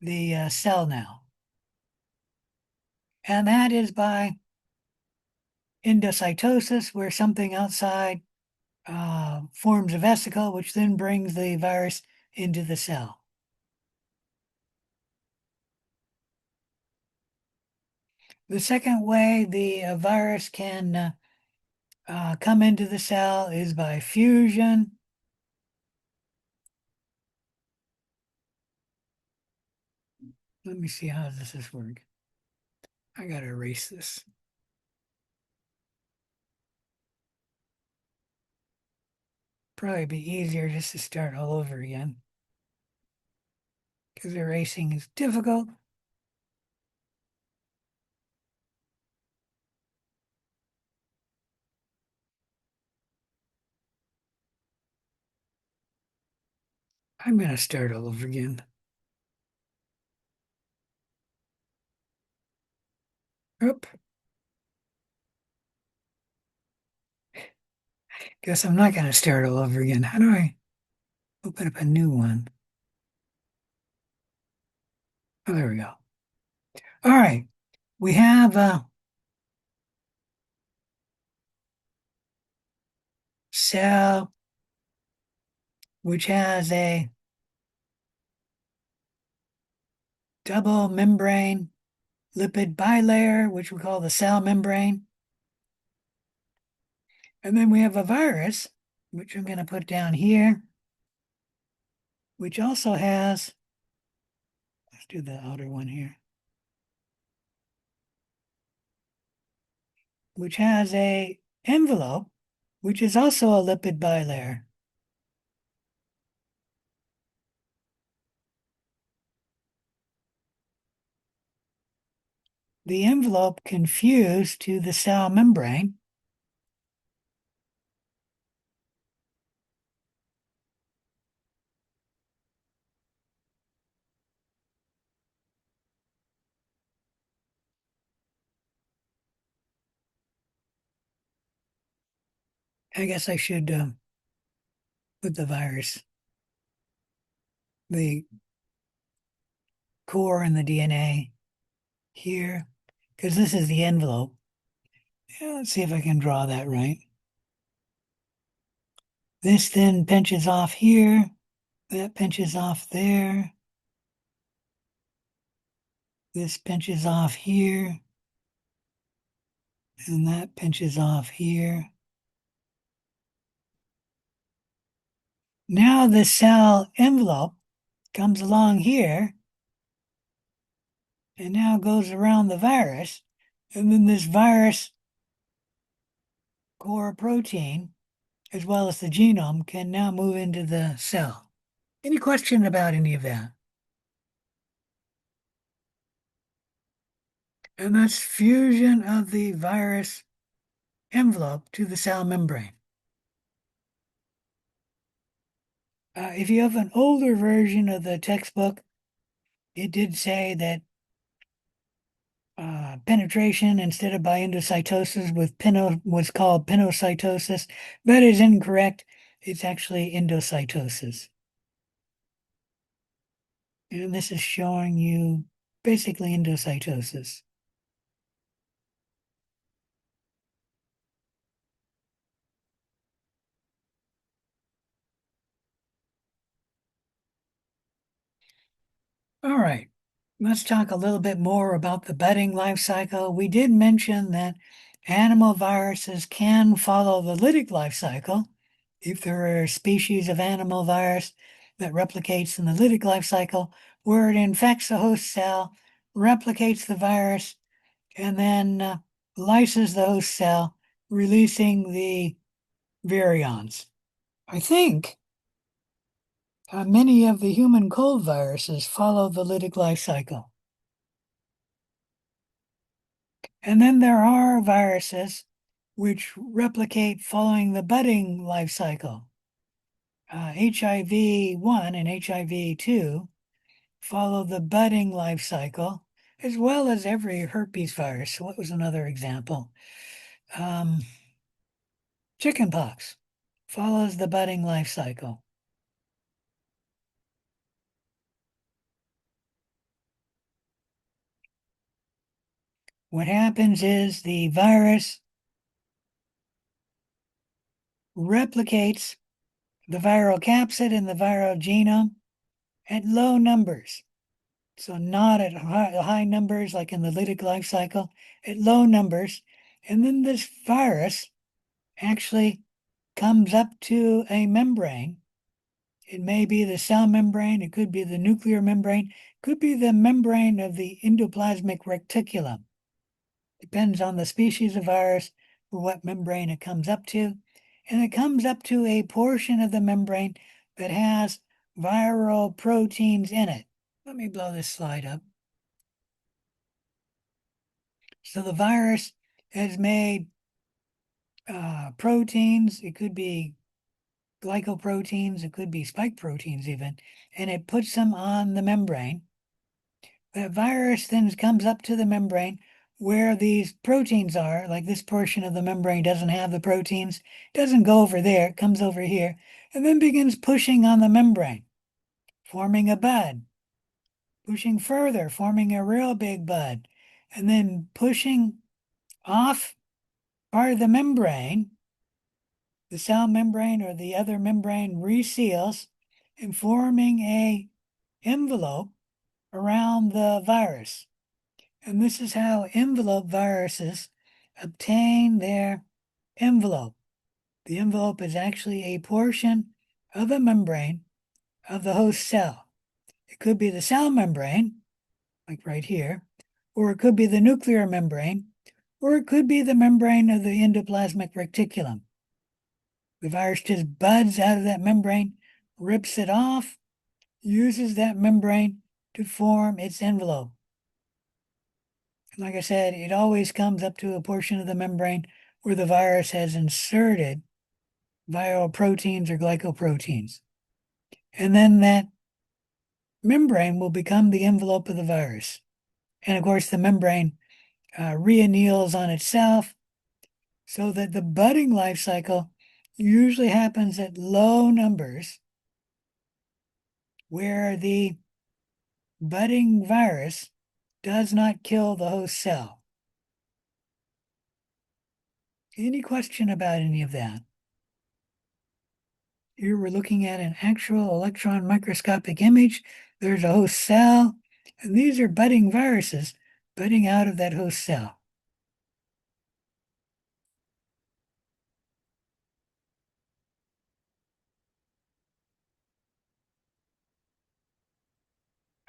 the cell now. And that is by endocytosis, where something outside forms a vesicle, which then brings the virus into the cell. The second way the virus can come into the cell is by fusion. Let me see how does this work. I gotta erase this. Probably be easier just to start all over again, because erasing is difficult. I'm gonna start all over again. Oop. Guess I'm not gonna start all over again. How do I open up a new one? Oh, there we go. All right. We have a cell which has a double membrane lipid bilayer, which we call the cell membrane. And then we have a virus, which I'm going to put down here, which also has, let's do the outer one here, which has a envelope, which is also a lipid bilayer. The envelope can fuse to the cell membrane. I guess I should put the virus, the core and the DNA here, because this is the envelope. Yeah, let's see if I can draw that right. This then pinches off here. That pinches off there. This pinches off here. And that pinches off here. Now the cell envelope comes along here and now goes around the virus. And then this virus core protein, as well as the genome, can now move into the cell. Any question about any of that? And that's fusion of the virus envelope to the cell membrane. If you have an older version of the textbook, it did say that penetration instead of by endocytosis was called pinocytosis. That is incorrect. It's actually endocytosis. And this is showing you basically endocytosis. All right, let's talk a little bit more about the budding life cycle. We did mention that animal viruses can follow the lytic life cycle if there are species of animal virus that replicates in the lytic life cycle, where it infects the host cell, replicates the virus, and then lyses the host cell, releasing the virions. I think many of the human cold viruses follow the lytic life cycle. And then there are viruses which replicate following the budding life cycle. HIV-1 and HIV-2 follow the budding life cycle, as well as every herpes virus. So what was another example? Chickenpox follows the budding life cycle. What happens is the virus replicates the viral capsid in the viral genome at low numbers. So not at high numbers like in the lytic life cycle, at low numbers. And then this virus actually comes up to a membrane. It may be the cell membrane, it could be the nuclear membrane, it could be the membrane of the endoplasmic reticulum. Depends on the species of virus or what membrane it comes up to. And it comes up to a portion of the membrane that has viral proteins in it. Let me blow this slide up. So the virus has made proteins. It could be glycoproteins. It could be spike proteins even. And it puts them on the membrane. That virus then comes up to the membrane where these proteins are, like this portion of the membrane doesn't have the proteins, doesn't go over there, it comes over here, and then begins pushing on the membrane, forming a bud, pushing further, forming a real big bud, and then pushing off part of the membrane, the cell membrane or the other membrane reseals and forming a envelope around the virus. And this is how envelope viruses obtain their envelope. The envelope is actually a portion of a membrane of the host cell. It could be the cell membrane, like right here, or it could be the nuclear membrane, or it could be the membrane of the endoplasmic reticulum. The virus just buds out of that membrane, rips it off, uses that membrane to form its envelope. Like I said, it always comes up to a portion of the membrane where the virus has inserted viral proteins or glycoproteins. And then that membrane will become the envelope of the virus. And of course, the membrane reanneals on itself so that the budding life cycle usually happens at low numbers where the budding virus does not kill the host cell. Any question about any of that? Here we're looking at an actual electron microscopic image. There's a host cell, and these are budding viruses budding out of that host cell.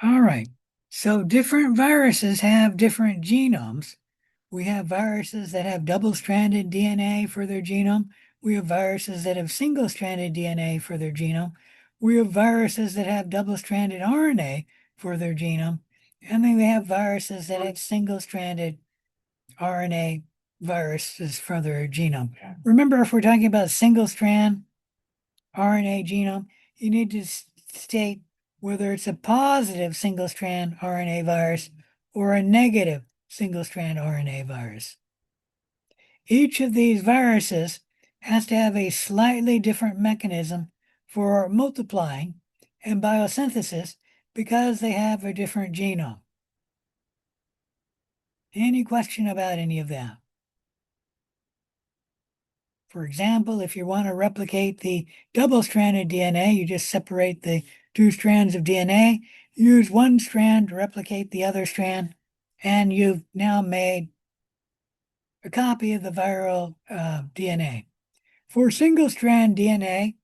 All right, so different viruses have different genomes. We have viruses that have double-stranded DNA for their genome. We have viruses that have single-stranded DNA for their genome. We have viruses that have double-stranded RNA for their genome. And then we have viruses that have single-stranded RNA viruses for their genome. Remember, if we're talking about single-strand RNA genome, you need to state whether it's a positive single-strand RNA virus or a negative single-strand RNA virus. Each of these viruses has to have a slightly different mechanism for multiplying and biosynthesis because they have a different genome. Any question about any of that? For example, if you want to replicate the double-stranded DNA, you just separate the two strands of DNA, use one strand to replicate the other strand, and you've now made a copy of the viral DNA. For single-strand DNA,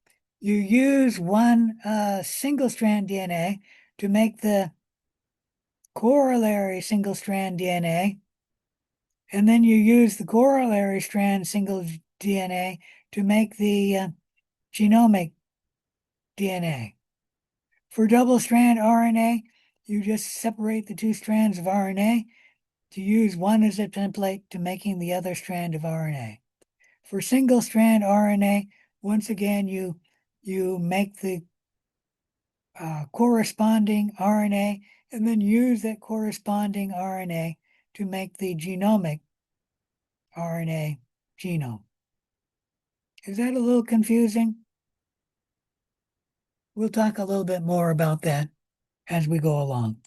you use one single-strand DNA to make the corollary single-strand DNA, and then you use the corollary strand single DNA to make the genomic DNA. For double-strand RNA, you just separate the two strands of RNA to use one as a template to making the other strand of RNA. For single-strand RNA, once again, you make the corresponding RNA and then use that corresponding RNA to make the genomic RNA genome. Is that a little confusing? We'll talk a little bit more about that as we go along.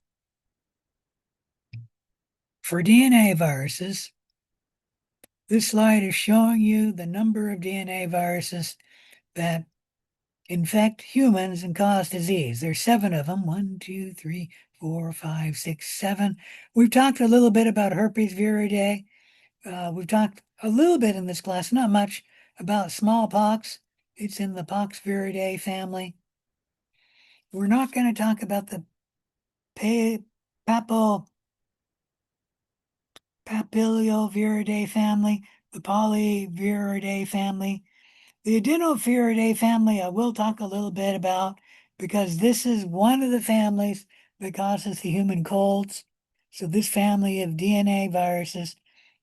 For DNA viruses, this slide is showing you the number of DNA viruses that infect humans and cause disease. There's 7 of them. 1, 2, 3, 4, 5, 6, 7. We've talked a little bit about herpes viridae. We've talked a little bit in this class, not much, about smallpox. It's in the Poxviridae family. We're not going to talk about the Papilioviridae family, the Polyviridae family. The Adenoviridae family I will talk a little bit about because this is one of the families that causes the human colds. So this family of DNA viruses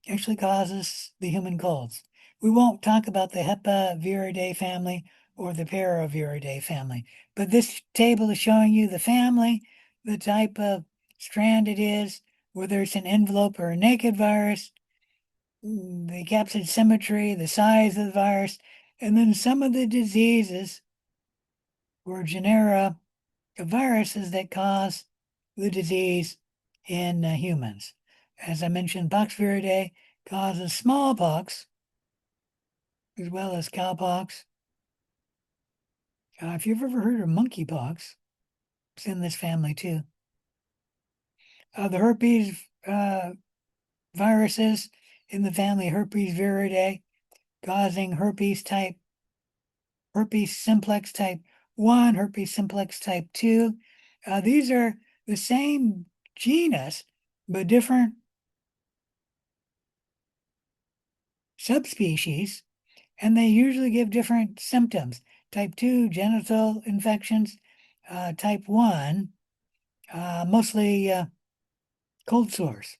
actually causes the human colds. We won't talk about the Hepaviridae family or the Paraviridae family, but this table is showing you the family, the type of strand it is, whether it's an envelope or a naked virus, the capsid symmetry, the size of the virus, and then some of the diseases or genera of viruses that cause the disease in humans. As I mentioned, Poxviridae causes smallpox as well as cowpox. If you've ever heard of monkeypox, it's in this family too. The herpes viruses in the family Herpes viridae, causing herpes simplex type 1, herpes simplex type 2. These are the same genus, but different subspecies, and they usually give different symptoms. Type 2, genital infections. Type 1, mostly cold sores.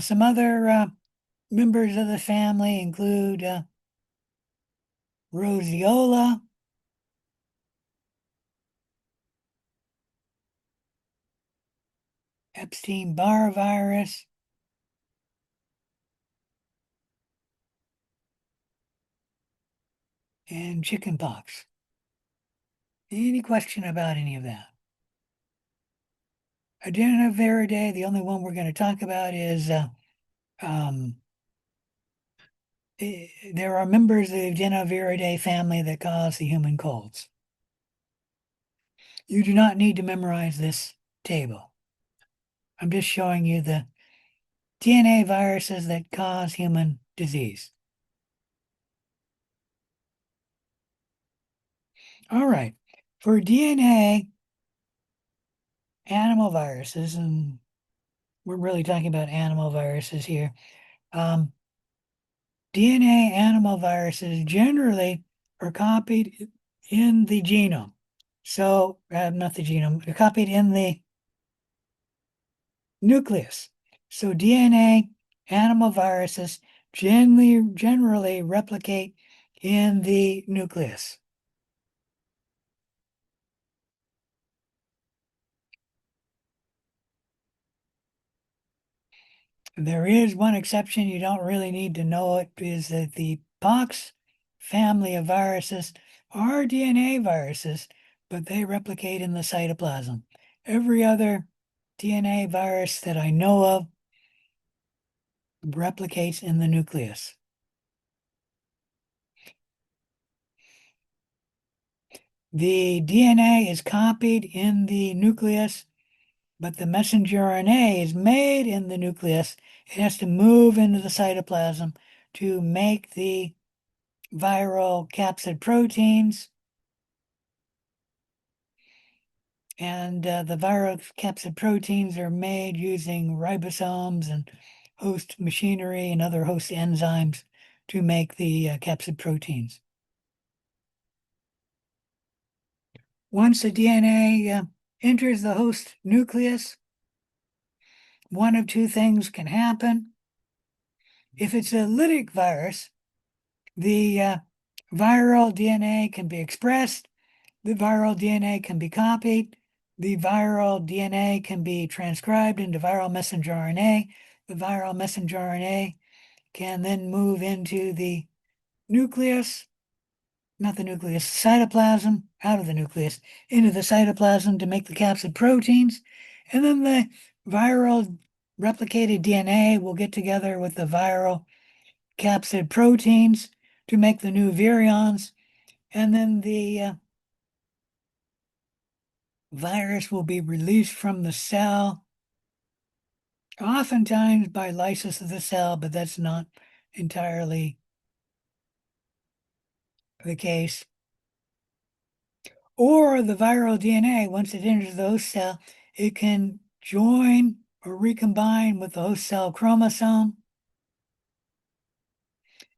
Some other members of the family include roseola, Epstein-Barr virus, and chickenpox. Any question about any of that? Adenoviridae, the only one we're going to talk about is there are members of the Adenoviridae family that cause the human colds. You do not need to memorize this table. I'm just showing you the DNA viruses that cause human disease. All right, for DNA animal viruses, and we're really talking about animal viruses here, DNA animal viruses generally are copied in the genome. So, not the genome, they're copied in the nucleus. So DNA animal viruses generally replicate in the nucleus. There is one exception, you don't really need to know it, is that the pox family of viruses are DNA viruses, but they replicate in the cytoplasm. Every other DNA virus that I know of replicates in the nucleus. The DNA is copied in the nucleus, but the messenger RNA is made in the nucleus. It has to move into the cytoplasm to make the viral capsid proteins. And the viral capsid proteins are made using ribosomes and host machinery and other host enzymes to make the capsid proteins. Once the DNA enters the host nucleus, one of two things can happen. If it's a lytic virus, the viral DNA can be expressed, the viral DNA can be copied, the viral DNA can be transcribed into viral messenger RNA. The viral messenger RNA can then move into the nucleus, not the nucleus, cytoplasm, out of the nucleus, into the cytoplasm to make the capsid proteins. And then the viral replicated DNA will get together with the viral capsid proteins to make the new virions. And then the virus will be released from the cell, oftentimes by lysis of the cell, but that's not entirely the case. Or the viral DNA, once it enters the host cell, it can join or recombine with the host cell chromosome.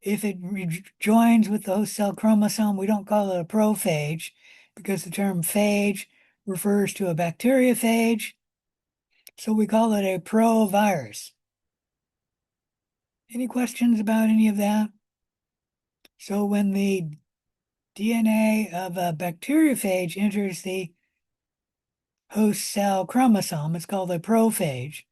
If it joins with the host cell chromosome, we don't call it a prophage because the term phage refers to a bacteriophage. So we call it a provirus. Any questions about any of that? So when the DNA of a bacteriophage enters the host cell chromosome, it's called a prophage.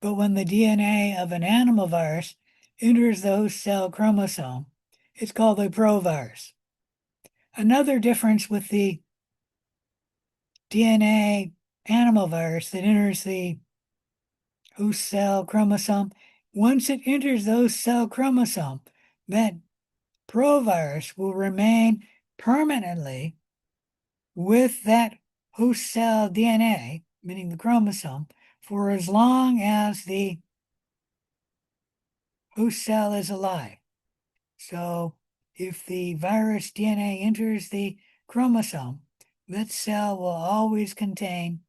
But when the DNA of an animal virus enters the host cell chromosome, it's called a provirus. Another difference with the DNA animal virus that enters the host cell chromosome, once it enters the host cell chromosome, that provirus will remain permanently with that host cell DNA, meaning the chromosome, for as long as the host cell is alive. So if the virus DNA enters the chromosome, that cell will always contain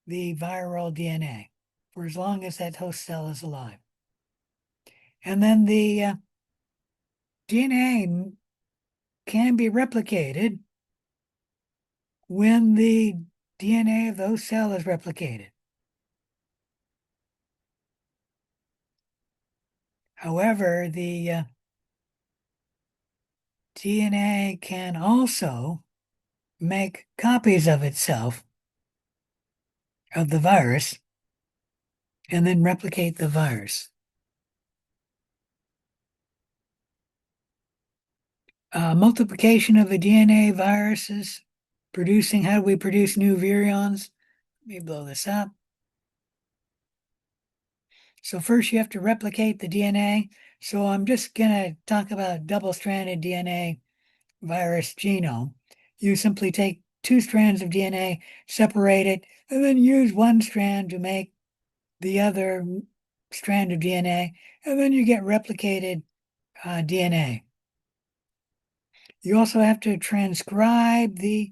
the viral DNA for as long as that host cell is alive. And then the DNA can be replicated when the DNA of the host cell is replicated. However, the DNA can also make copies of itself, of the virus, and then replicate the virus. Multiplication of a DNA viruses, producing, how do we produce new virions? Let me blow this up. So first you have to replicate the DNA. So I'm just gonna talk about double-stranded DNA virus genome. You simply take two strands of DNA, separate it, and then use one strand to make the other strand of DNA, and then you get replicated DNA. You also have to transcribe the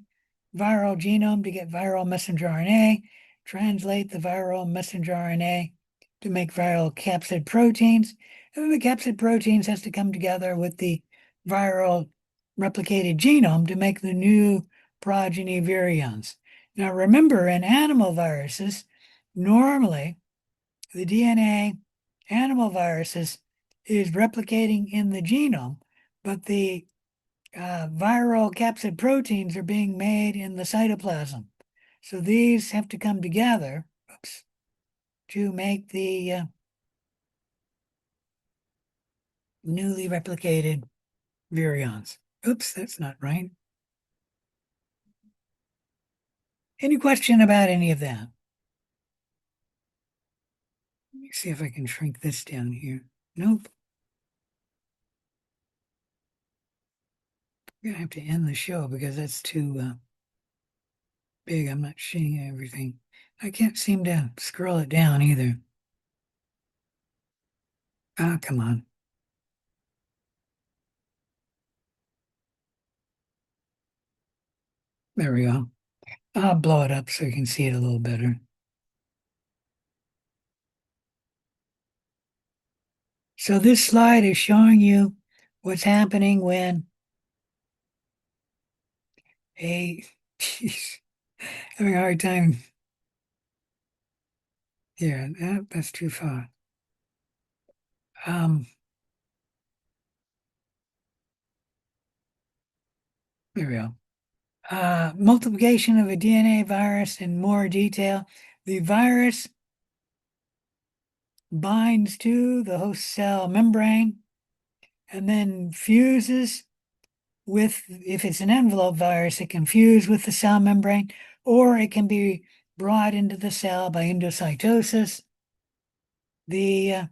viral genome to get viral messenger RNA, translate the viral messenger RNA to make viral capsid proteins, and then the capsid proteins has to come together with the viral replicated genome to make the new progeny virions. Now remember, in animal viruses, normally the DNA animal viruses is replicating in the genome, but the viral capsid proteins are being made in the cytoplasm. So these have to come together to make the newly replicated virions. Oops, that's not right. Any question about any of that? Let me see if I can shrink this down here. Nope. I'm gonna have to end the show because that's too big. I'm not seeing everything. I can't seem to scroll it down either. Ah, come on. There we go. I'll blow it up so you can see it a little better. So this slide is showing you what's happening when geez, having a hard time. Yeah, that's too far. There we go. Multiplication of a DNA virus in more detail. The virus binds to the host cell membrane and then fuses with, if it's an envelope virus, it can fuse with the cell membrane, or it can be brought into the cell by endocytosis. The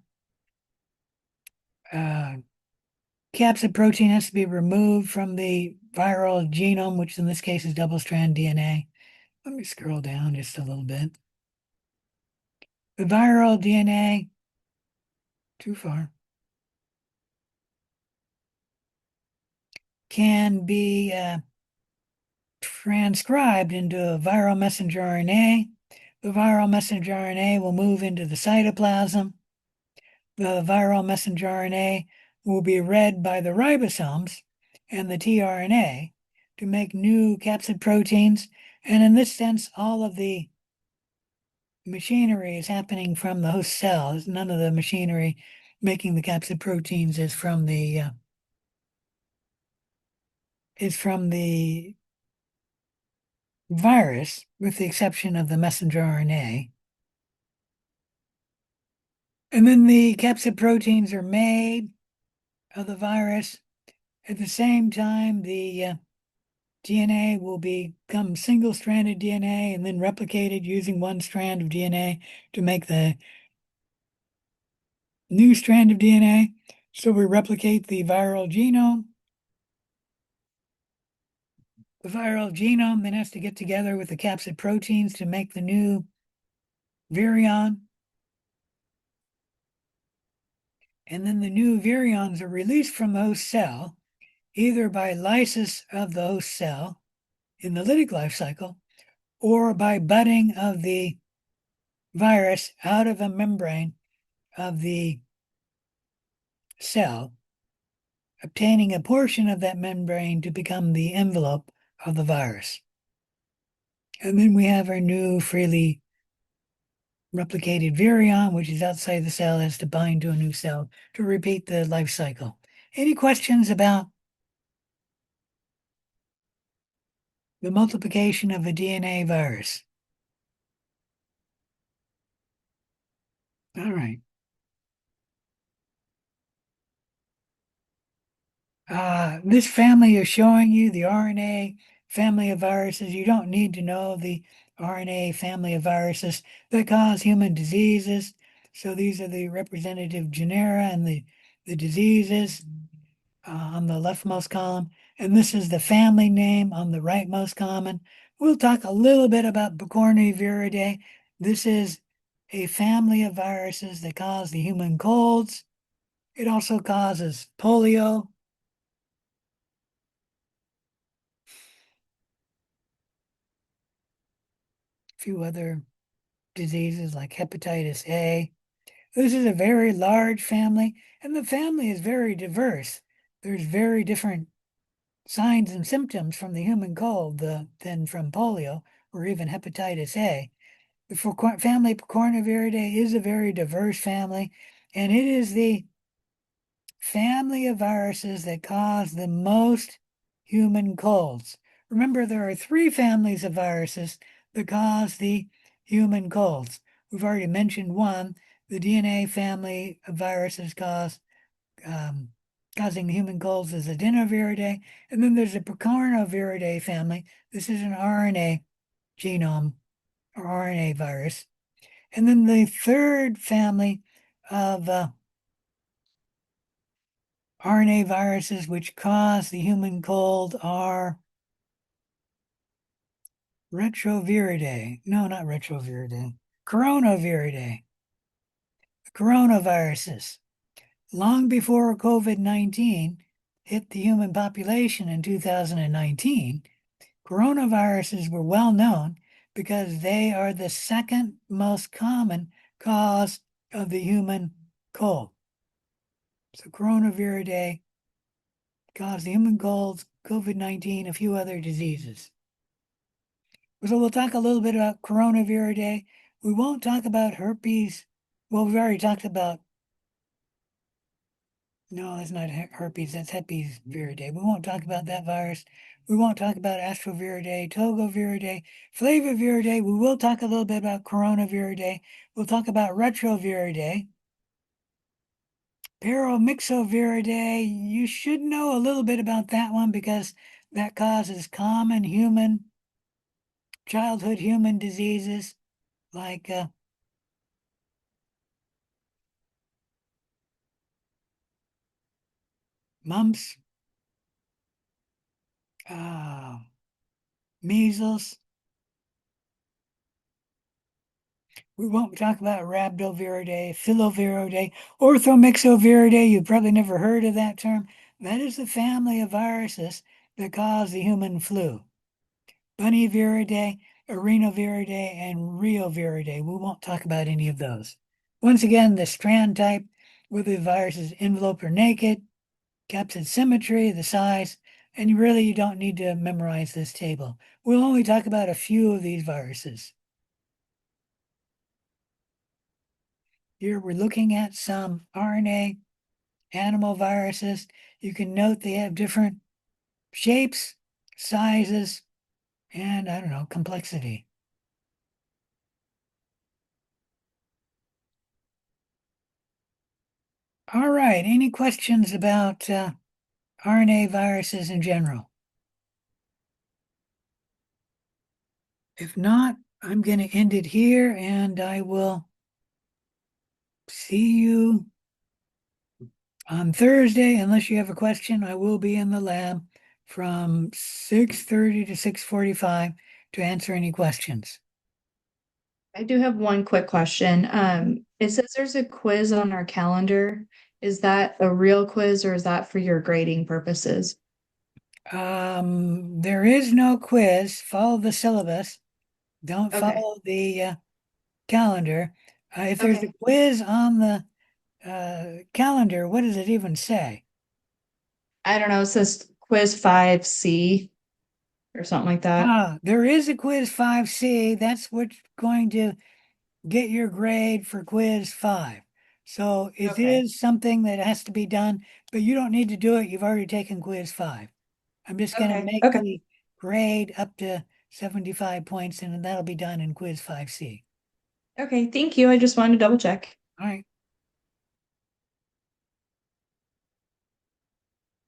capsid protein has to be removed from the viral genome, which in this case is double-strand DNA. Let me scroll down just a little bit. The viral DNA, too far, can be transcribed into a viral messenger RNA. The viral messenger RNA will move into the cytoplasm. The viral messenger RNA will be read by the ribosomes and the tRNA to make new capsid proteins. And in this sense, all of the machinery is happening from the host cell. None of the machinery making the capsid proteins is from the virus, with the exception of the messenger RNA. And then the capsid proteins are made of the virus. At the same time, the DNA will become single-stranded DNA and then replicated using one strand of DNA to make the new strand of DNA. So we replicate the viral genome. The viral genome then has to get together with the capsid proteins to make the new virion. And then the new virions are released from the host cell, either by lysis of the host cell in the lytic life cycle, or by budding of the virus out of a membrane of the cell, obtaining a portion of that membrane to become the envelope of the virus. And then we have our new freely replicated virion, which is outside the cell, has to bind to a new cell to repeat the life cycle. Any questions about the multiplication of a DNA virus? All right. This family is showing you the RNA family of viruses. You don't need to know the RNA family of viruses that cause human diseases. So these are the representative genera and the diseases on the leftmost column. And this is the family name on the rightmost column. We'll talk a little bit about Picornaviridae. This is a family of viruses that cause the human colds. It also causes polio. A few other diseases like hepatitis A. This is a very large family, and the family is very diverse. There's very different signs and symptoms from the human cold than from polio or even hepatitis A. The family Coronaviridae is a very diverse family, and it is the family of viruses that cause the most human colds. Remember, there are 3 families of viruses that cause the human colds. We've already mentioned one. The DNA family of viruses causing the human colds is Adenoviridae, and then there's the Picornaviridae family. This is an RNA genome or RNA virus. And then the 3rd family of RNA viruses which cause the human cold are Retroviridae. No, not Retroviridae. Coronaviridae. Coronaviruses. Long before COVID-19 hit the human population in 2019, coronaviruses were well known because they are the 2nd most common cause of the human cold. So Coronaviridae cause the human colds, COVID-19, a few other diseases. So we'll talk a little bit about Coronaviridae. We won't talk about herpes. Well, we've already talked about, no, that's not herpes, that's herpes viridae. We won't talk about that virus. We won't talk about Astroviridae, Togoviridae, Flaviviridae. We will talk a little bit about Coronaviridae. We'll talk about Retroviridae. Paramyxoviridae, you should know a little bit about that one because that causes common childhood human diseases like mumps, measles. We won't talk about Rhabdoviridae, Filoviridae, Orthomyxoviridae. You've probably never heard of that term. That is the family of viruses that cause the human flu. Bunnyviridae, Arenoviridae, and Rioviridae. We won't talk about any of those. Once again, the strand type, whether the virus is enveloped or naked, capsid symmetry, the size, and you don't need to memorize this table. We'll only talk about a few of these viruses. Here we're looking at some RNA animal viruses. You can note they have different shapes, sizes, and I don't know, complexity. All right, any questions about RNA viruses in general? If not, I'm going to end it here and I will see you on Thursday. Unless you have a question, I will be in the lab from 6:30 to 6:45 to answer any questions. I do have one quick question. It says there's a quiz on our calendar. Is that a real quiz or is that for your grading purposes? There is no quiz. Follow the syllabus. Don't Okay. follow the calendar. If there's Okay. a quiz on the calendar, what does it even say? I don't know. It says quiz 5C or something like that. There is a quiz 5C. That's what's going to get your grade for quiz 5. So it Okay. is something that has to be done, but you don't need to do it. You've already taken quiz 5. I'm just going to Okay. make Okay. the grade up to 75 points, and that'll be done in quiz 5C. Okay. Thank you. I just wanted to double check. All right.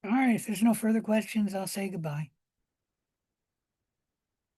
All right. If there's no further questions, I'll say goodbye.